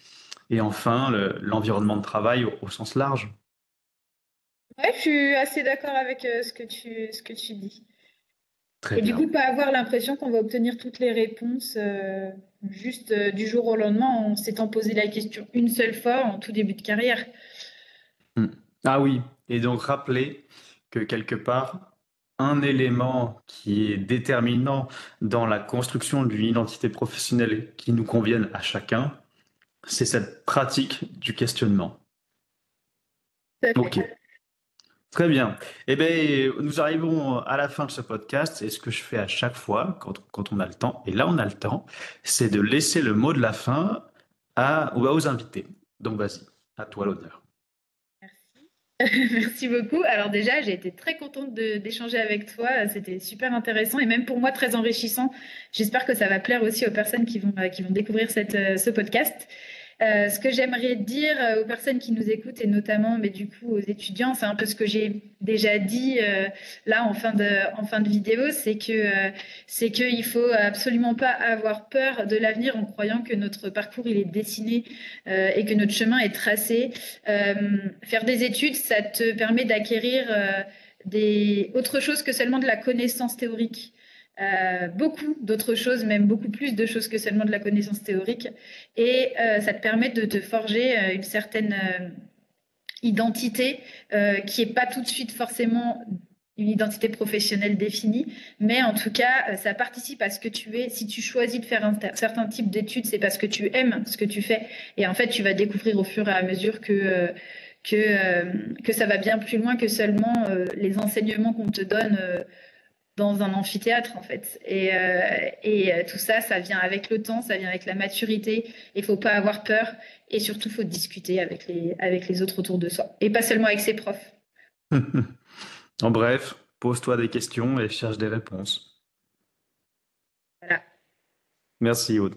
et enfin l'environnement de travail au sens large. Ouais, je suis assez d'accord avec ce que tu dis. Très Et du coup, bien. pas avoir l'impression qu'on va obtenir toutes les réponses juste du jour au lendemain en s'étant posé la question une seule fois en tout début de carrière. Hmm. Ah oui, et donc rappeler que quelque part, un élément qui est déterminant dans la construction d'une identité professionnelle qui nous convienne à chacun, c'est cette pratique du questionnement. Tout à Ok, fait. très bien. Eh bien, nous arrivons à la fin de ce podcast et ce que je fais à chaque fois quand on a le temps, et là on a le temps, c'est de laisser le mot de la fin aux invités. Donc vas-y, à toi l'honneur. Merci beaucoup. Alors déjà, j'ai été très contente d'échanger avec toi. C'était super intéressant et même pour moi très enrichissant. J'espère que ça va plaire aussi aux personnes qui vont découvrir ce podcast. Ce que j'aimerais dire aux personnes qui nous écoutent et notamment, mais du coup aux étudiants, c'est un peu ce que j'ai déjà dit là en fin de vidéo, c'est qu'il faut absolument pas avoir peur de l'avenir en croyant que notre parcours il est dessiné et que notre chemin est tracé. Euh, Faire des études, ça te permet d'acquérir autre chose que seulement de la connaissance théorique. beaucoup d'autres choses, même beaucoup plus de choses que seulement de la connaissance théorique. Et ça te permet de te forger une certaine identité qui n'est pas tout de suite forcément une identité professionnelle définie, mais en tout cas, ça participe à ce que tu es. Si tu choisis de faire un certain type d'études, c'est parce que tu aimes ce que tu fais. Et en fait, tu vas découvrir au fur et à mesure que ça va bien plus loin que seulement les enseignements qu'on te donne dans un amphithéâtre, en fait. Et tout ça, ça vient avec le temps, ça vient avec la maturité. Il faut pas avoir peur. Et surtout, il faut discuter avec les autres autour de soi. Et pas seulement avec ses profs. En bref, pose-toi des questions et cherche des réponses. Voilà. Merci, Aude.